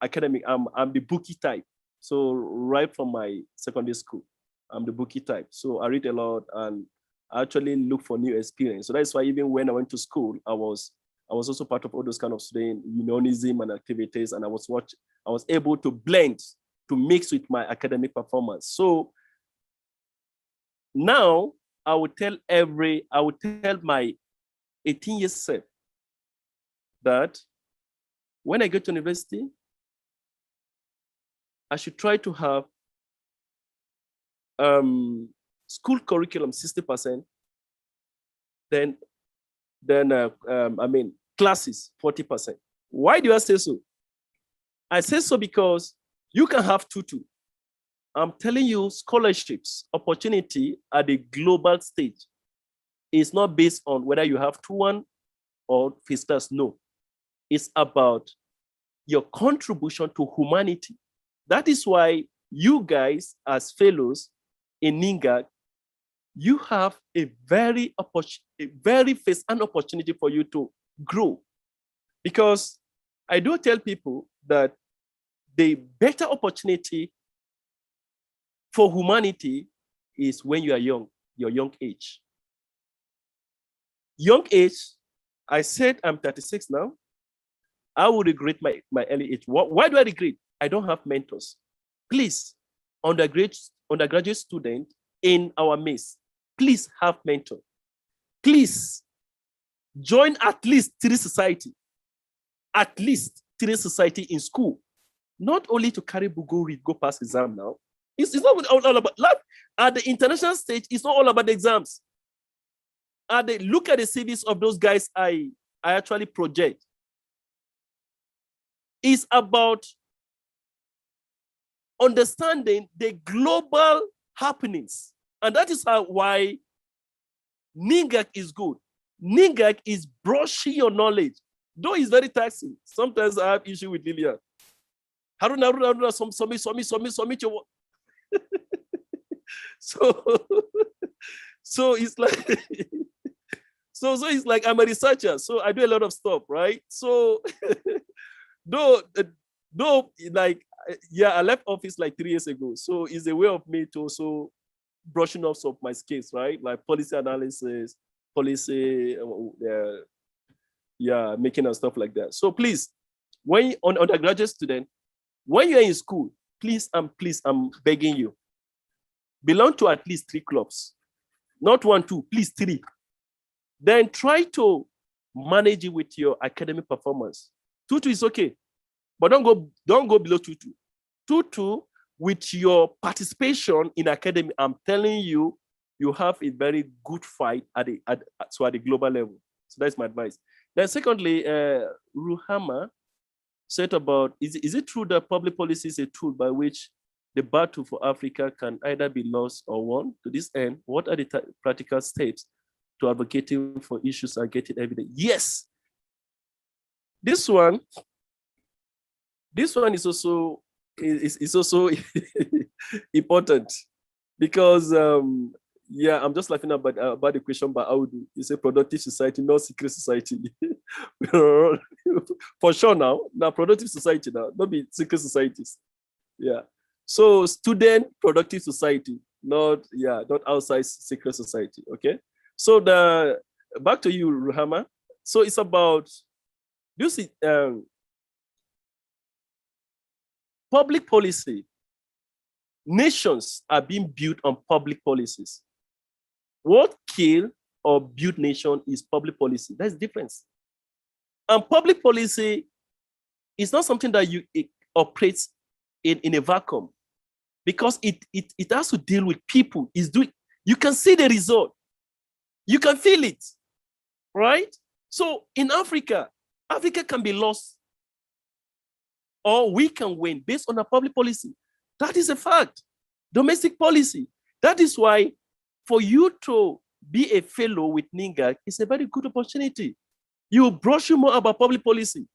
academic. I'm the bookie type. So right from my secondary school, I'm the bookie type. So I read a lot and I actually look for new experience. So that's why even when I went to school, I was also part of all those kind of student unionism and activities, and I was able to blend, to mix with my academic performance. So now I would tell my 18 years self that when I get to university, I should try to have school curriculum 60%, then classes 40%. Why do I say so? I say so because you can have two. I'm telling you, scholarships, opportunity at the global stage is not based on whether you have 2-1 or first class. No, it's about your contribution to humanity. That is why you guys, as fellows in NiGAC, you have a very first-hand opportunity for you to grow. Because I do tell people that the better opportunity for humanity is when you are young, your young age. Young age, I said I'm 36 now. I would regret my early age. Why do I regret? I don't have mentors. Please, undergraduate student in our midst, please have mentor. Please join at least 3 society. At least 3 society in school. Not only to carry book, go pass exam now. It's not all about life. At the international stage, it's not all about the exams. Look at the CVs of those guys I actually project. It's about understanding the global happenings. And that is why NiGAC is good. NiGAC is brushing your knowledge. Though it's very taxing. Sometimes I have issue with Lillian. Haruna, submit your work. So it's like, So it's like I'm a researcher, so I do a lot of stuff, right? So though, like, yeah, I left office like 3 years ago. So it's a way of me to also brushing off some of my skills, right? Like policy analysis, policy, yeah, making and stuff like that. So please, when you, on undergraduate student, when you're in school, please, I'm begging you, belong to at least 3 clubs, not 1, 2, please 3. Then try to manage it with your academic performance. 2-2 is okay, but don't go below 2-2. 2-2 with your participation in academy. I'm telling you, you have a very good fight at the global level. So that's my advice. Then secondly, Ruhama said about, is it true that public policy is a tool by which the battle for Africa can either be lost or won? To this end, what are the practical steps to advocating for issues and getting evidence? Yes. This one is also important because yeah, I'm just laughing about the question by Audu. It's a productive society, not secret society. For sure now productive society now, not be secret societies. Yeah. So student productive society, not outside secret society. Okay. So back to you, Ruhama. So it's about, you see, public policy. Nations are being built on public policies. What kill or build nation is public policy. That's the difference. And public policy is not something that it operates in a vacuum, because it has to deal with people. You can see the result. You can feel it, right? So in Africa can be lost, or we can win based on a public policy. That is a fact. Domestic policy. That is why for you to be a fellow with NiGAC is a very good opportunity. You brush more about public policy.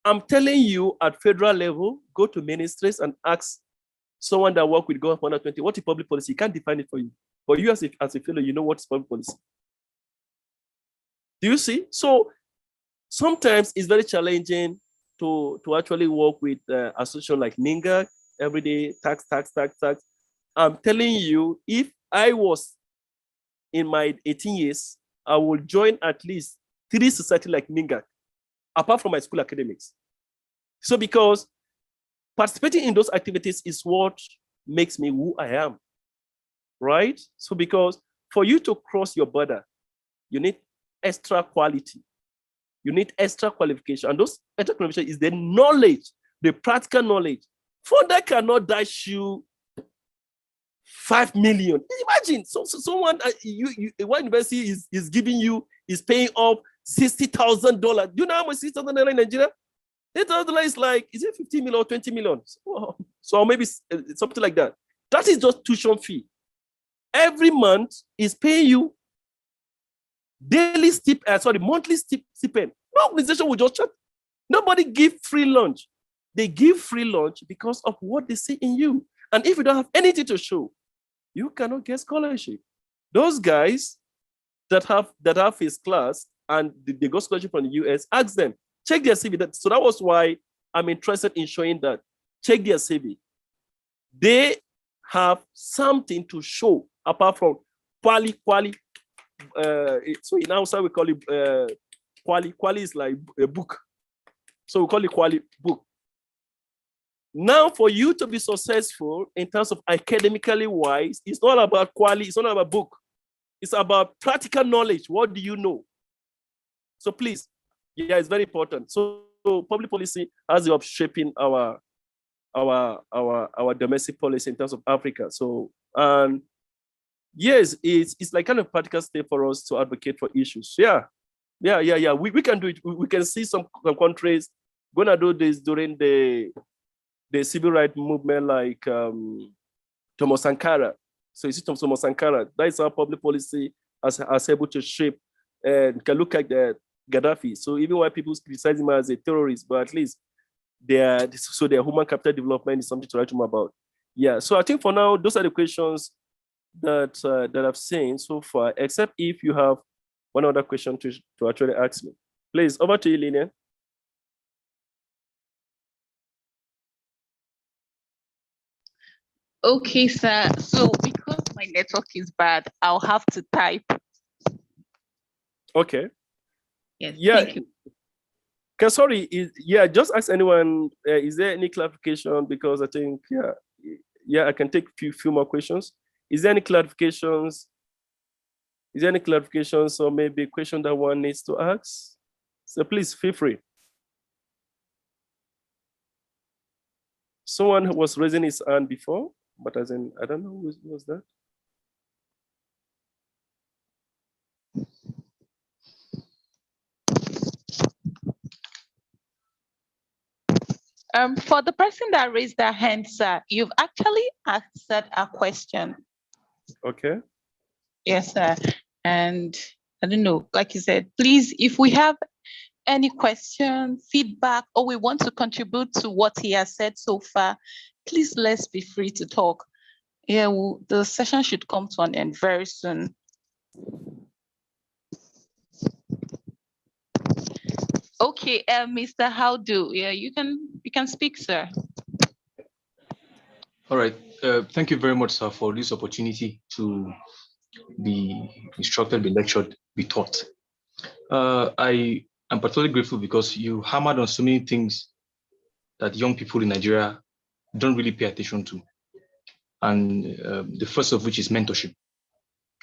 I'm telling you, at federal level, go to ministries and ask someone that work with Government 120, what is public policy? He can't define it for you. But you as a fellow, you know what is public policy. Do you see? So sometimes it's very challenging to actually work with association like NiGAC, everyday tax. I'm telling you, if I was in my 18 years, I will join at least 3 societies like NiGAC, apart from my school academics. So because participating in those activities is what makes me who I am, right? So because for you to cross your border, you need extra quality. You need extra qualification. And those extra qualification is the knowledge, the practical knowledge. Fonda cannot dash you 5 million. Imagine someone one university is giving you, is paying up $60,000. Do you know how much $60,000 in Nigeria? $8,000 is like, is it 50 million or 20 million? So maybe something like that. That is just tuition fee. Every month is paying you monthly stipend. No organization will just chat. Nobody give free lunch. They give free lunch because of what they see in you. And if you don't have anything to show, you cannot get scholarship. Those guys that have his class and they got scholarship from the US, ask them, check their CV. So that was why I'm interested in showing that. Check their CV. They have something to show apart from quali. So in outside we call it quali. Quali is like a book. So we call it quali book. Now, for you to be successful in terms of academically wise, it's not about quali, it's not about book. It's about practical knowledge. What do you know? So please, yeah, it's very important. So public policy has the way of shaping our domestic policy in terms of Africa. So, and yes, it's like kind of practical step for us to advocate for issues. Yeah. We can do it. We can see some countries gonna do this during the civil rights movement, like Thomas Sankara. So you see Thomas Sankara, that is our public policy as able to shape, and can look at the Gaddafi. So even while people criticize him as a terrorist, but at least their human capital development is something to write him about. Yeah, so I think for now, those are the questions that I've seen so far, except if you have one other question to actually ask me. Please, over to you, Lilian. Okay, sir. So because my network is bad, I'll have to type. Okay. Yes, Yeah. thank you. Okay, sorry. Just ask anyone. Is there any clarification? Because I think, I can take few more questions. Is there any clarifications? Is there any clarifications or maybe a question that one needs to ask? So please feel free. Someone who was raising his hand before, but as in, I don't know who was that. For the person that raised their hand, sir, you've actually answered a question. Okay. Yes, sir. And I don't know, like you said, please, if we have any question, feedback, or we want to contribute to what he has said so far, please let's be free to talk. Yeah, the session should come to an end very soon. Okay, Mr. Howdo, yeah, you can speak, sir. All right. Thank you very much, sir, for this opportunity to be instructed, be lectured, be taught. I am particularly grateful because you hammered on so many things that young people in Nigeria don't really pay attention to. And the first of which is mentorship.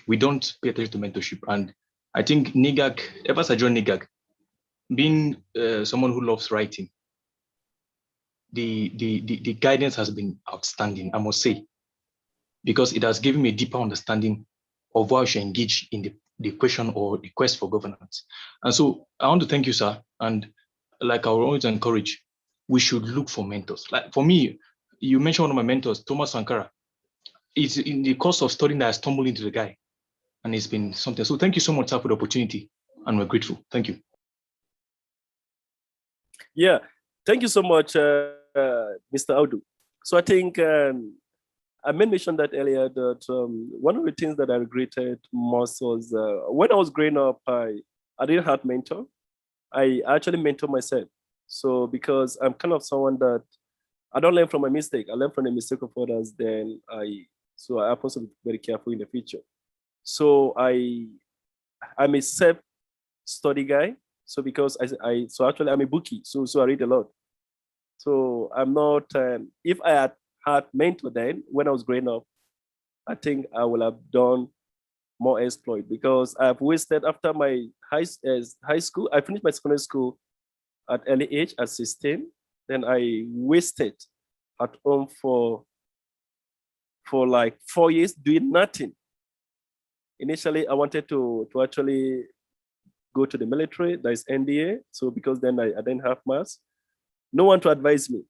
We don't pay attention to mentorship. And I think NiGAC, ever since I joined NiGAC, being someone who loves writing, the guidance has been outstanding, I must say, because it has given me a deeper understanding of how I should engage in the question or the quest for governance. And so I want to thank you, sir. And like I will always encourage, we should look for mentors. Like for me, you mentioned one of my mentors, Thomas Sankara. It's in the course of studying that I stumbled into the guy, and it's been something. So thank you so much, sir, for the opportunity, and we're grateful. Thank you. Yeah, thank you so much, Mr. Audu. So I think I mentioned that earlier that one of the things that I regretted most was when I was growing up, I didn't have mentor. I actually mentor myself. So because I'm kind of someone that I don't learn from my mistake. I learn from the mistake of others. Then I have to be very careful in the future. So I'm a self-study guy. So because so actually I'm a bookie. So I read a lot. So I'm not. If I had mentor then when I was growing up, I think I would have done more exploit because I've wasted after my high school. I finished my secondary school at early age at 16. Then I wasted at home for like 4 years doing nothing. Initially, I wanted to actually go to the military. That is NDA. So because then I didn't have maths, no one to advise me.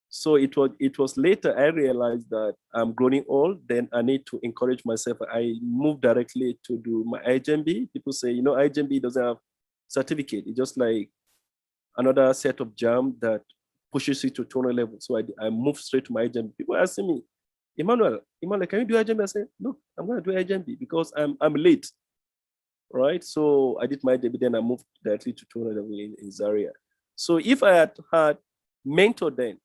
So it was later I realized that I'm growing old, then I need to encourage myself. I moved directly to do my IGMB. People say, IGMB doesn't have certificate. It's just like another set of jam that pushes you to tonal level. So I moved straight to my IGMB. People asking me, Emmanuel, can you do IGMB? I said, no, I'm going to do IGMB because I'm late, right? So I did my IGMB, then I moved directly to tonal level in Zaria. So if I had mentor then,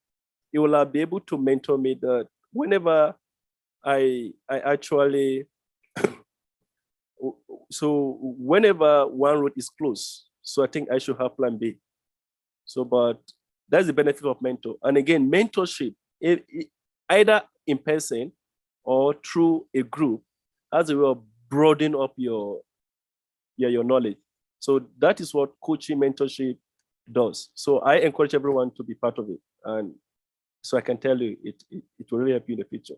you will be able to mentor me that whenever I actually, so whenever one road is closed, so I think I should have plan B. So, but that's the benefit of mentor. And again, mentorship, either in person or through a group, as a way of broadening up your knowledge. So that is what coaching mentorship does. So I encourage everyone to be part of it. And so I can tell you, it will really help you in the future.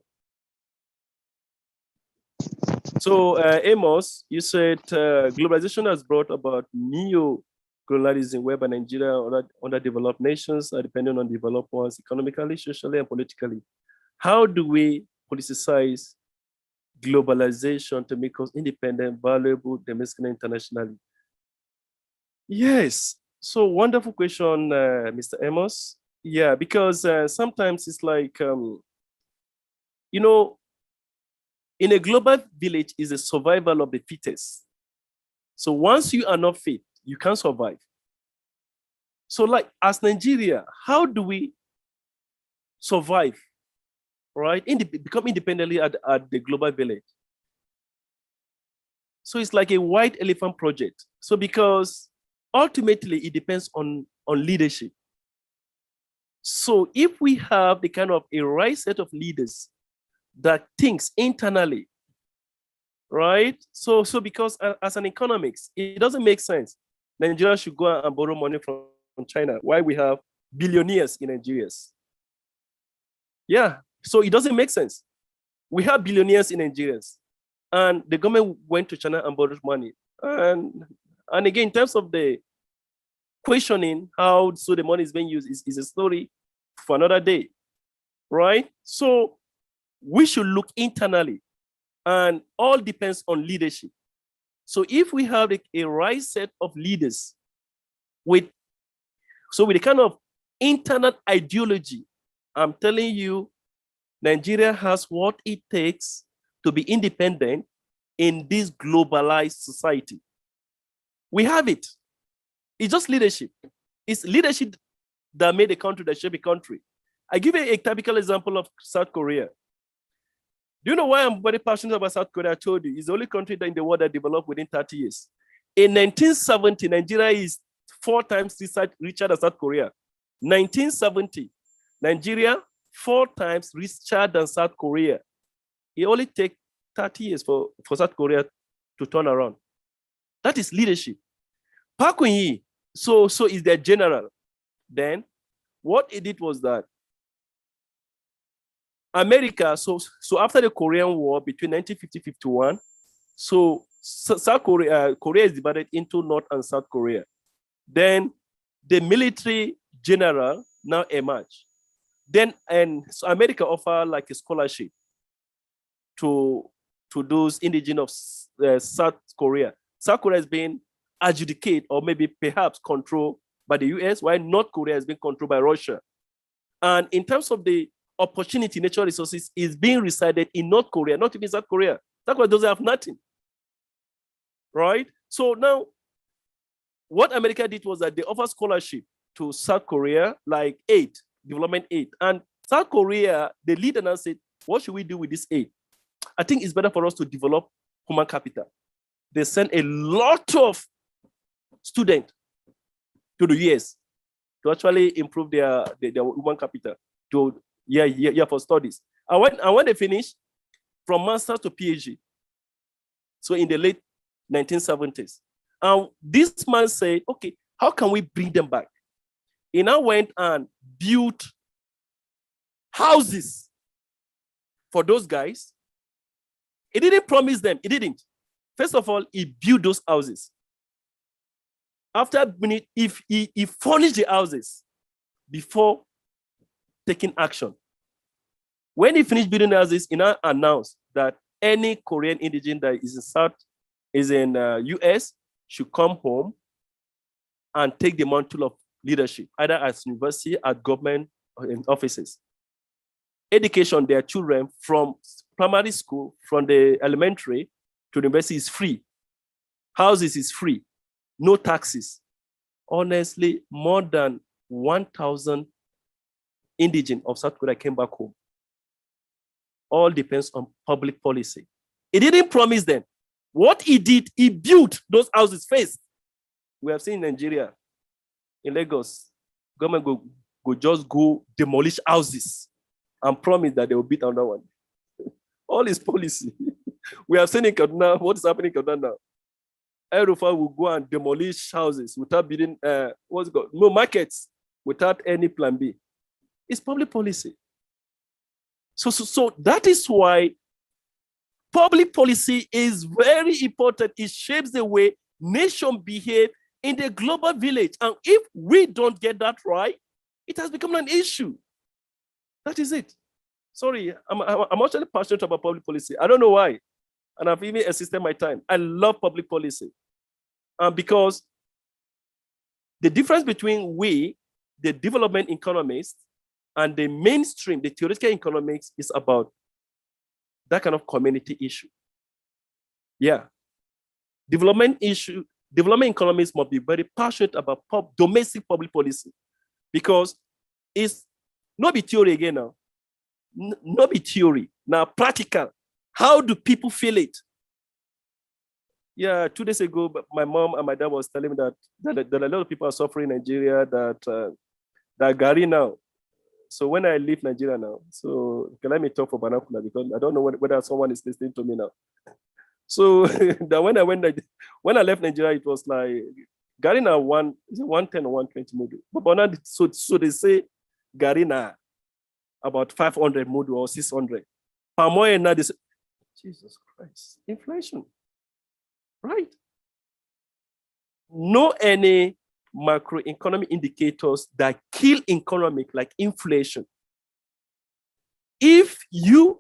So Amos, you said globalization has brought about neo-colonialism, whereby Nigeria and other developed nations are dependent on developed ones economically, socially, and politically. How do we politicize globalization to make us independent, valuable, domestically, internationally? Yes. So wonderful question, Mr. Amos. Yeah, because sometimes it's like, in a global village is the survival of the fittest. So once you are not fit, you can't survive. So like as Nigeria, how do we survive, right? Become independently at the global village. So it's like a white elephant project. So because ultimately it depends on leadership. So if we have the kind of a right set of leaders that thinks internally, right? So because as an economics, it doesn't make sense. Nigeria should go and borrow money from China. Why we have billionaires in Nigeria? Yeah, so it doesn't make sense. We have billionaires in Nigeria, and the government went to China and borrowed money. And again, in terms of the questioning how so the money is being used is a story for another day, right? So we should look internally, and all depends on leadership. So if we have a right set of leaders with a kind of internal ideology, I'm telling you, Nigeria has what it takes to be independent in this globalized society. We have it. It's just leadership. It's leadership that made a country, that shaped a country. I give you a typical example of South Korea. Do you know why I'm very passionate about South Korea? I told you, it's the only country in the world that developed within 30 years. In 1970, Nigeria is 4 times richer than South Korea. 1970, Nigeria 4 times richer than South Korea. It only takes 30 years for South Korea to turn around. That is leadership. Park Geun-hye, so is their general. Then what he did was that America, so after the Korean War between 1950-51, so South Korea is divided into North and South Korea. Then the military general now emerged. Then so America offered like a scholarship to those indigenous of South Korea. South Korea has been adjudicated or maybe perhaps controlled by the US, while North Korea has been controlled by Russia. And in terms of the opportunity, natural resources is being resided in North Korea, not even South Korea. South Korea doesn't have nothing, right? So now, what America did was that they offered scholarship to South Korea, like aid, development aid. And South Korea, the leader now said, what should we do with this aid? I think it's better for us to develop human capital. They sent a lot of students to the US to actually improve their human capital for studies. And when they finish, from master's to PhD, so in the late 1970s. And this man said, okay, how can we bring them back? He now went and built houses for those guys. He didn't promise them, he didn't. First of all, he built those houses. After a minute, if he furnished the houses before taking action. When he finished building houses, he now announced that any Korean indigene that is in US should come home and take the mantle of leadership, either at university, at government, or in offices. Education, their children from primary school, from the elementary to the university is free. Houses is free, no taxes. Honestly, more than 1,000 indigene of South Korea came back home. All depends on public policy. He didn't promise them. What he did, he built those houses first. We have seen in Nigeria, in Lagos, government go just go demolish houses and promise that they will beat another one. All is policy. We have seen in Kaduna, what is happening in Kaduna now? Erufa will go and demolish houses without building, no markets, without any plan B. It's public policy. So that is why public policy is very important. It shapes the way nations behave in the global village. And if we don't get that right, it has become an issue. That is it. Sorry, I'm actually passionate about public policy. I don't know why. And I've even assisted my time. I love public policy. Because the difference between the development economists, and the mainstream, the theoretical economics, is about that kind of community issue. Yeah. development economists must be very passionate about domestic public policy, because it's not be theory again now. Not be theory, now practical. How do people feel it? Yeah, 2 days ago, my mom and my dad was telling me that a lot of people are suffering in Nigeria, that Gary now. So when I leave Nigeria now, so can let me talk for vernacular, because I don't know whether someone is listening to me now. So that when I left Nigeria, it was like Gary now 110 or 120 module. But now, so they say Gary now about 500 module or 600. Per month now they say, Jesus Christ, inflation, right? No any macroeconomic indicators that kill economic like inflation. If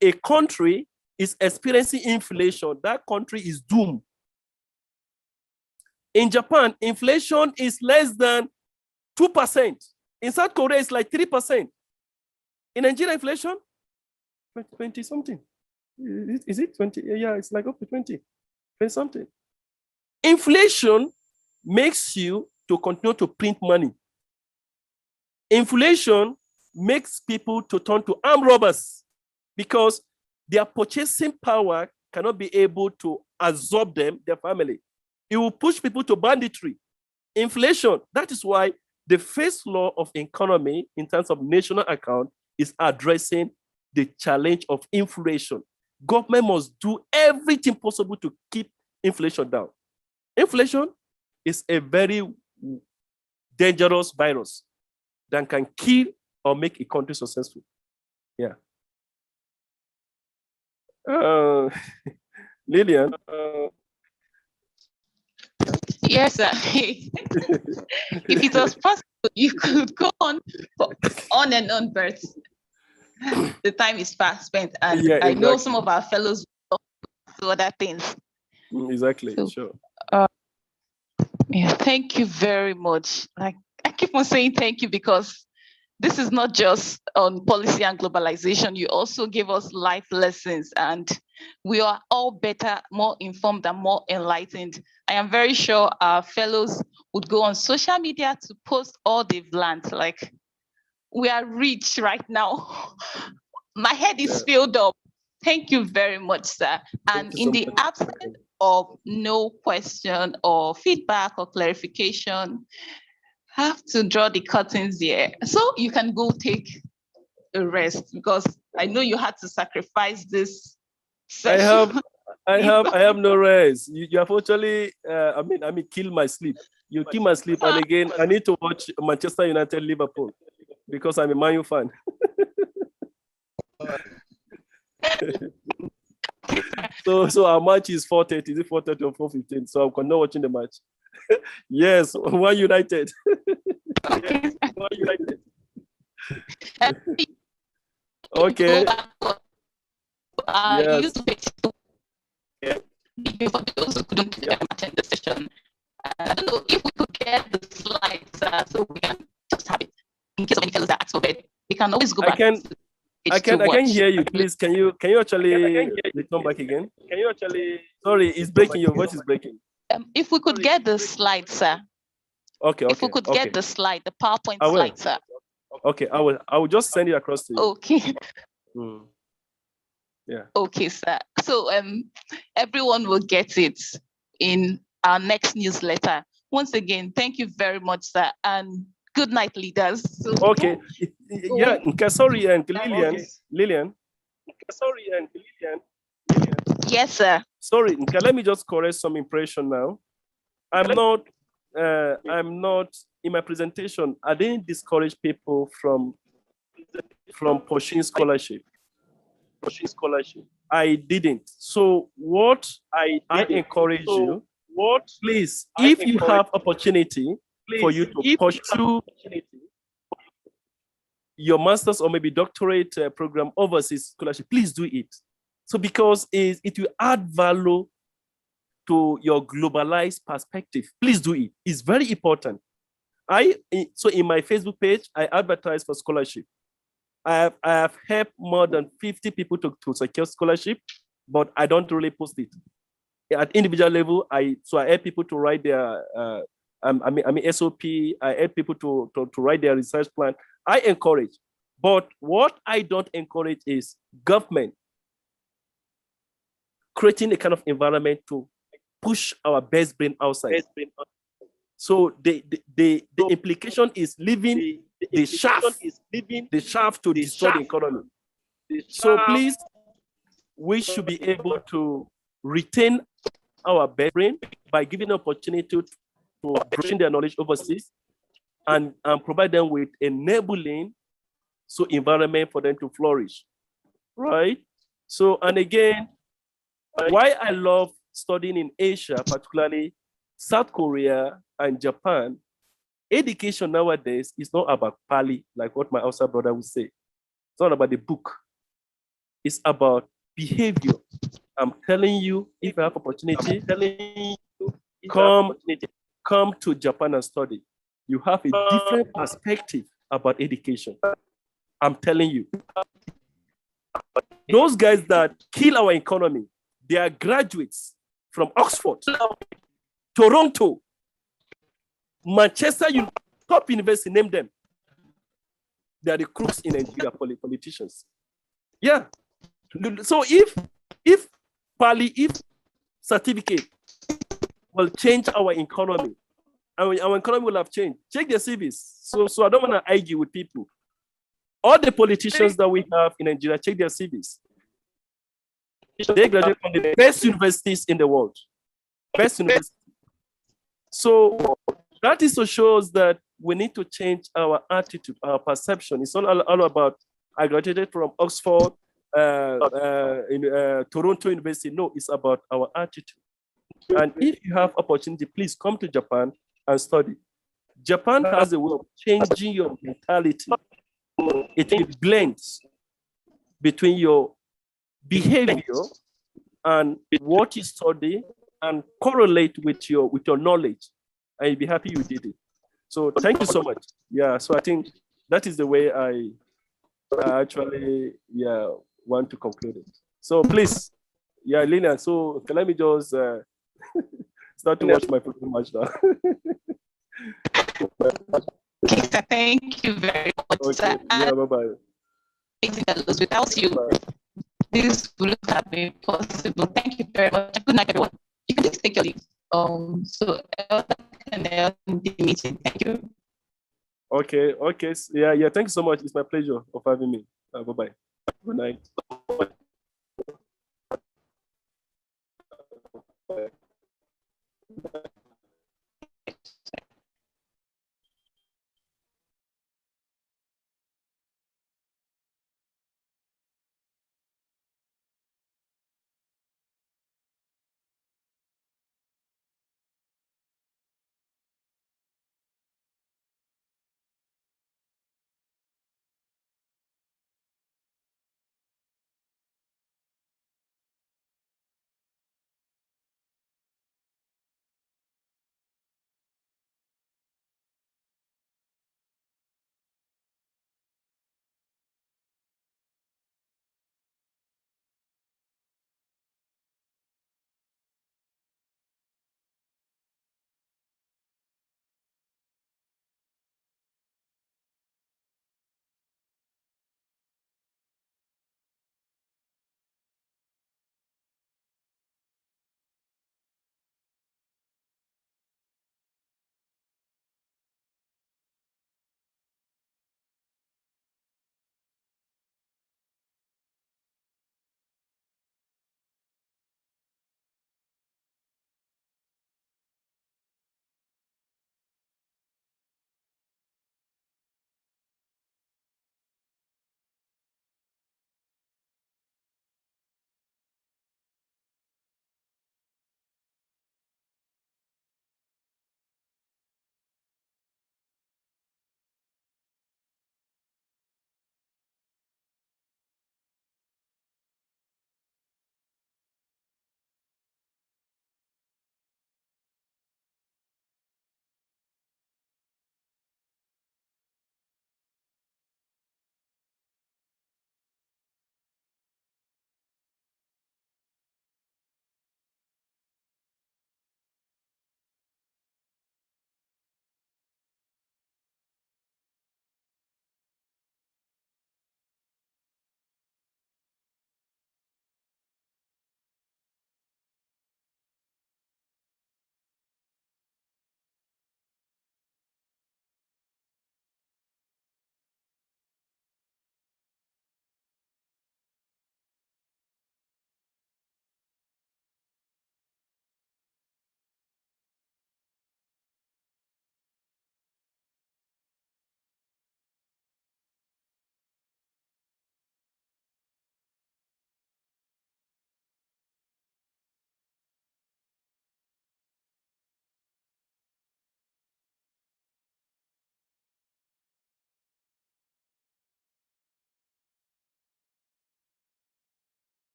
a country is experiencing inflation, that country is doomed. In Japan, inflation is less than 2%. In South Korea, it's like 3%. In Nigeria, inflation, 20 something. Is it 20? Yeah, it's like up to 20 something. Inflation makes you to continue to print money. Inflation makes people to turn to armed robbers, because their purchasing power cannot be able to absorb them, their family. It will push people to banditry. Inflation, that is why the first law of economy in terms of national account is addressing the challenge of inflation. Government must do everything possible to keep inflation down. Inflation is a very dangerous virus that can kill or make a country successful. Yeah. Lillian. Yes, sir. If it was possible, you could go on and on, Bert. The time is fast spent, and Yeah, I know exactly. some of our fellows do other things. Exactly, So, sure. Yeah, thank you very much. Like, I keep on saying thank you, because this is not just on policy and globalization. You also give us life lessons, and we are all better, more informed, and more enlightened. I am very sure our fellows would go on social media to post all they've learned. Like, we are rich right now. My head is filled up. Thank you very much, sir. And in the absence of no question or feedback or clarification, have to draw the curtains here. So you can go take a rest, because I know you had to sacrifice this session. I have no rest. You have actually, I mean, kill my sleep. You kill my sleep, and again, I need to watch Manchester United Liverpool, because I'm a Man U fan. So our match is 4:30. Is it 4:30 or 4:15? So I'm not watching the match. Yes, one United. Yes, one United. Okay. Yes. Before those who couldn't attend the session, I don't know if we could get the slides so we can just have it in case of any fellows that ask for it. We can always go back. I can hear you. Please, can you actually return back again? Can you actually? Sorry, it's breaking. Your voice is breaking. If we could get the slide, sir. Okay. If we could get the slide, the PowerPoint slide, sir. Okay, I will just send it across to you. Okay. Yeah. Okay, sir. So everyone will get it in our next newsletter. Once again, thank you very much, sir, and good night, leaders. So, okay. Yeah. Okay, sorry, and Lillian. Sorry, and Lillian. Yes, sir. Sorry, okay, let me just correct some impression now. I'm not in my presentation. I didn't discourage people from pursuing scholarship. I didn't. So what I encourage you, please, if you have opportunity for you to pursue your master's or maybe doctorate program overseas scholarship, please do it. So because it will add value to your globalized perspective. Please do it. It's very important. So in my Facebook page, I advertise for scholarship. I have helped more than 50 people to secure scholarship, but I don't really post it. at individual level, I help people to write their SOP. I help people to write their research plan. I encourage, but what I don't encourage is government creating a kind of environment to push our best brain outside. So the implication is leaving the shaft to destroy the economy. So please, we should be able to retain our best brain by giving opportunity to bring their knowledge overseas and provide them with enabling environment for them to flourish, right? So, and again, why I love studying in Asia, particularly South Korea and Japan, education nowadays is not about Pali, like what my outside brother would say. It's not about the book. It's about behavior. I'm telling you, if you have opportunity, come to Japan and study. You have a different perspective about education. I'm telling you. Those guys that kill our economy, they are graduates from Oxford, Toronto, Manchester, top university, name them. They are the crooks in Nigeria, politicians. Yeah. So if certificate will change our economy, and our economy will have changed, check their CVs. So I don't want to argue with people. All the politicians that we have in Nigeria, check their CVs. They graduate from the best universities in the world. Best universities. So that is to show us that we need to change our attitude, our perception. It's not all about I graduated from Oxford, Toronto University. No, it's about our attitude. And if you have opportunity, please come to Japan and study. Japan has a way of changing your mentality. It blends between your behavior and what you study and correlate with your knowledge, and you'll be happy you did it. So thank you so much. Yeah, so I think that is the way I actually want to conclude it. So please, Lina, so let me just start to watch my football match now. Okay, sir, thank you very much. Okay. Sir. Yeah, bye-bye. Without you, this would have been possible. Thank you very much. Good night, everyone. You can just take your leave. So and the meeting. Thank you. Okay. Yeah. Thank you so much. It's my pleasure of having me. Bye-bye. Good night.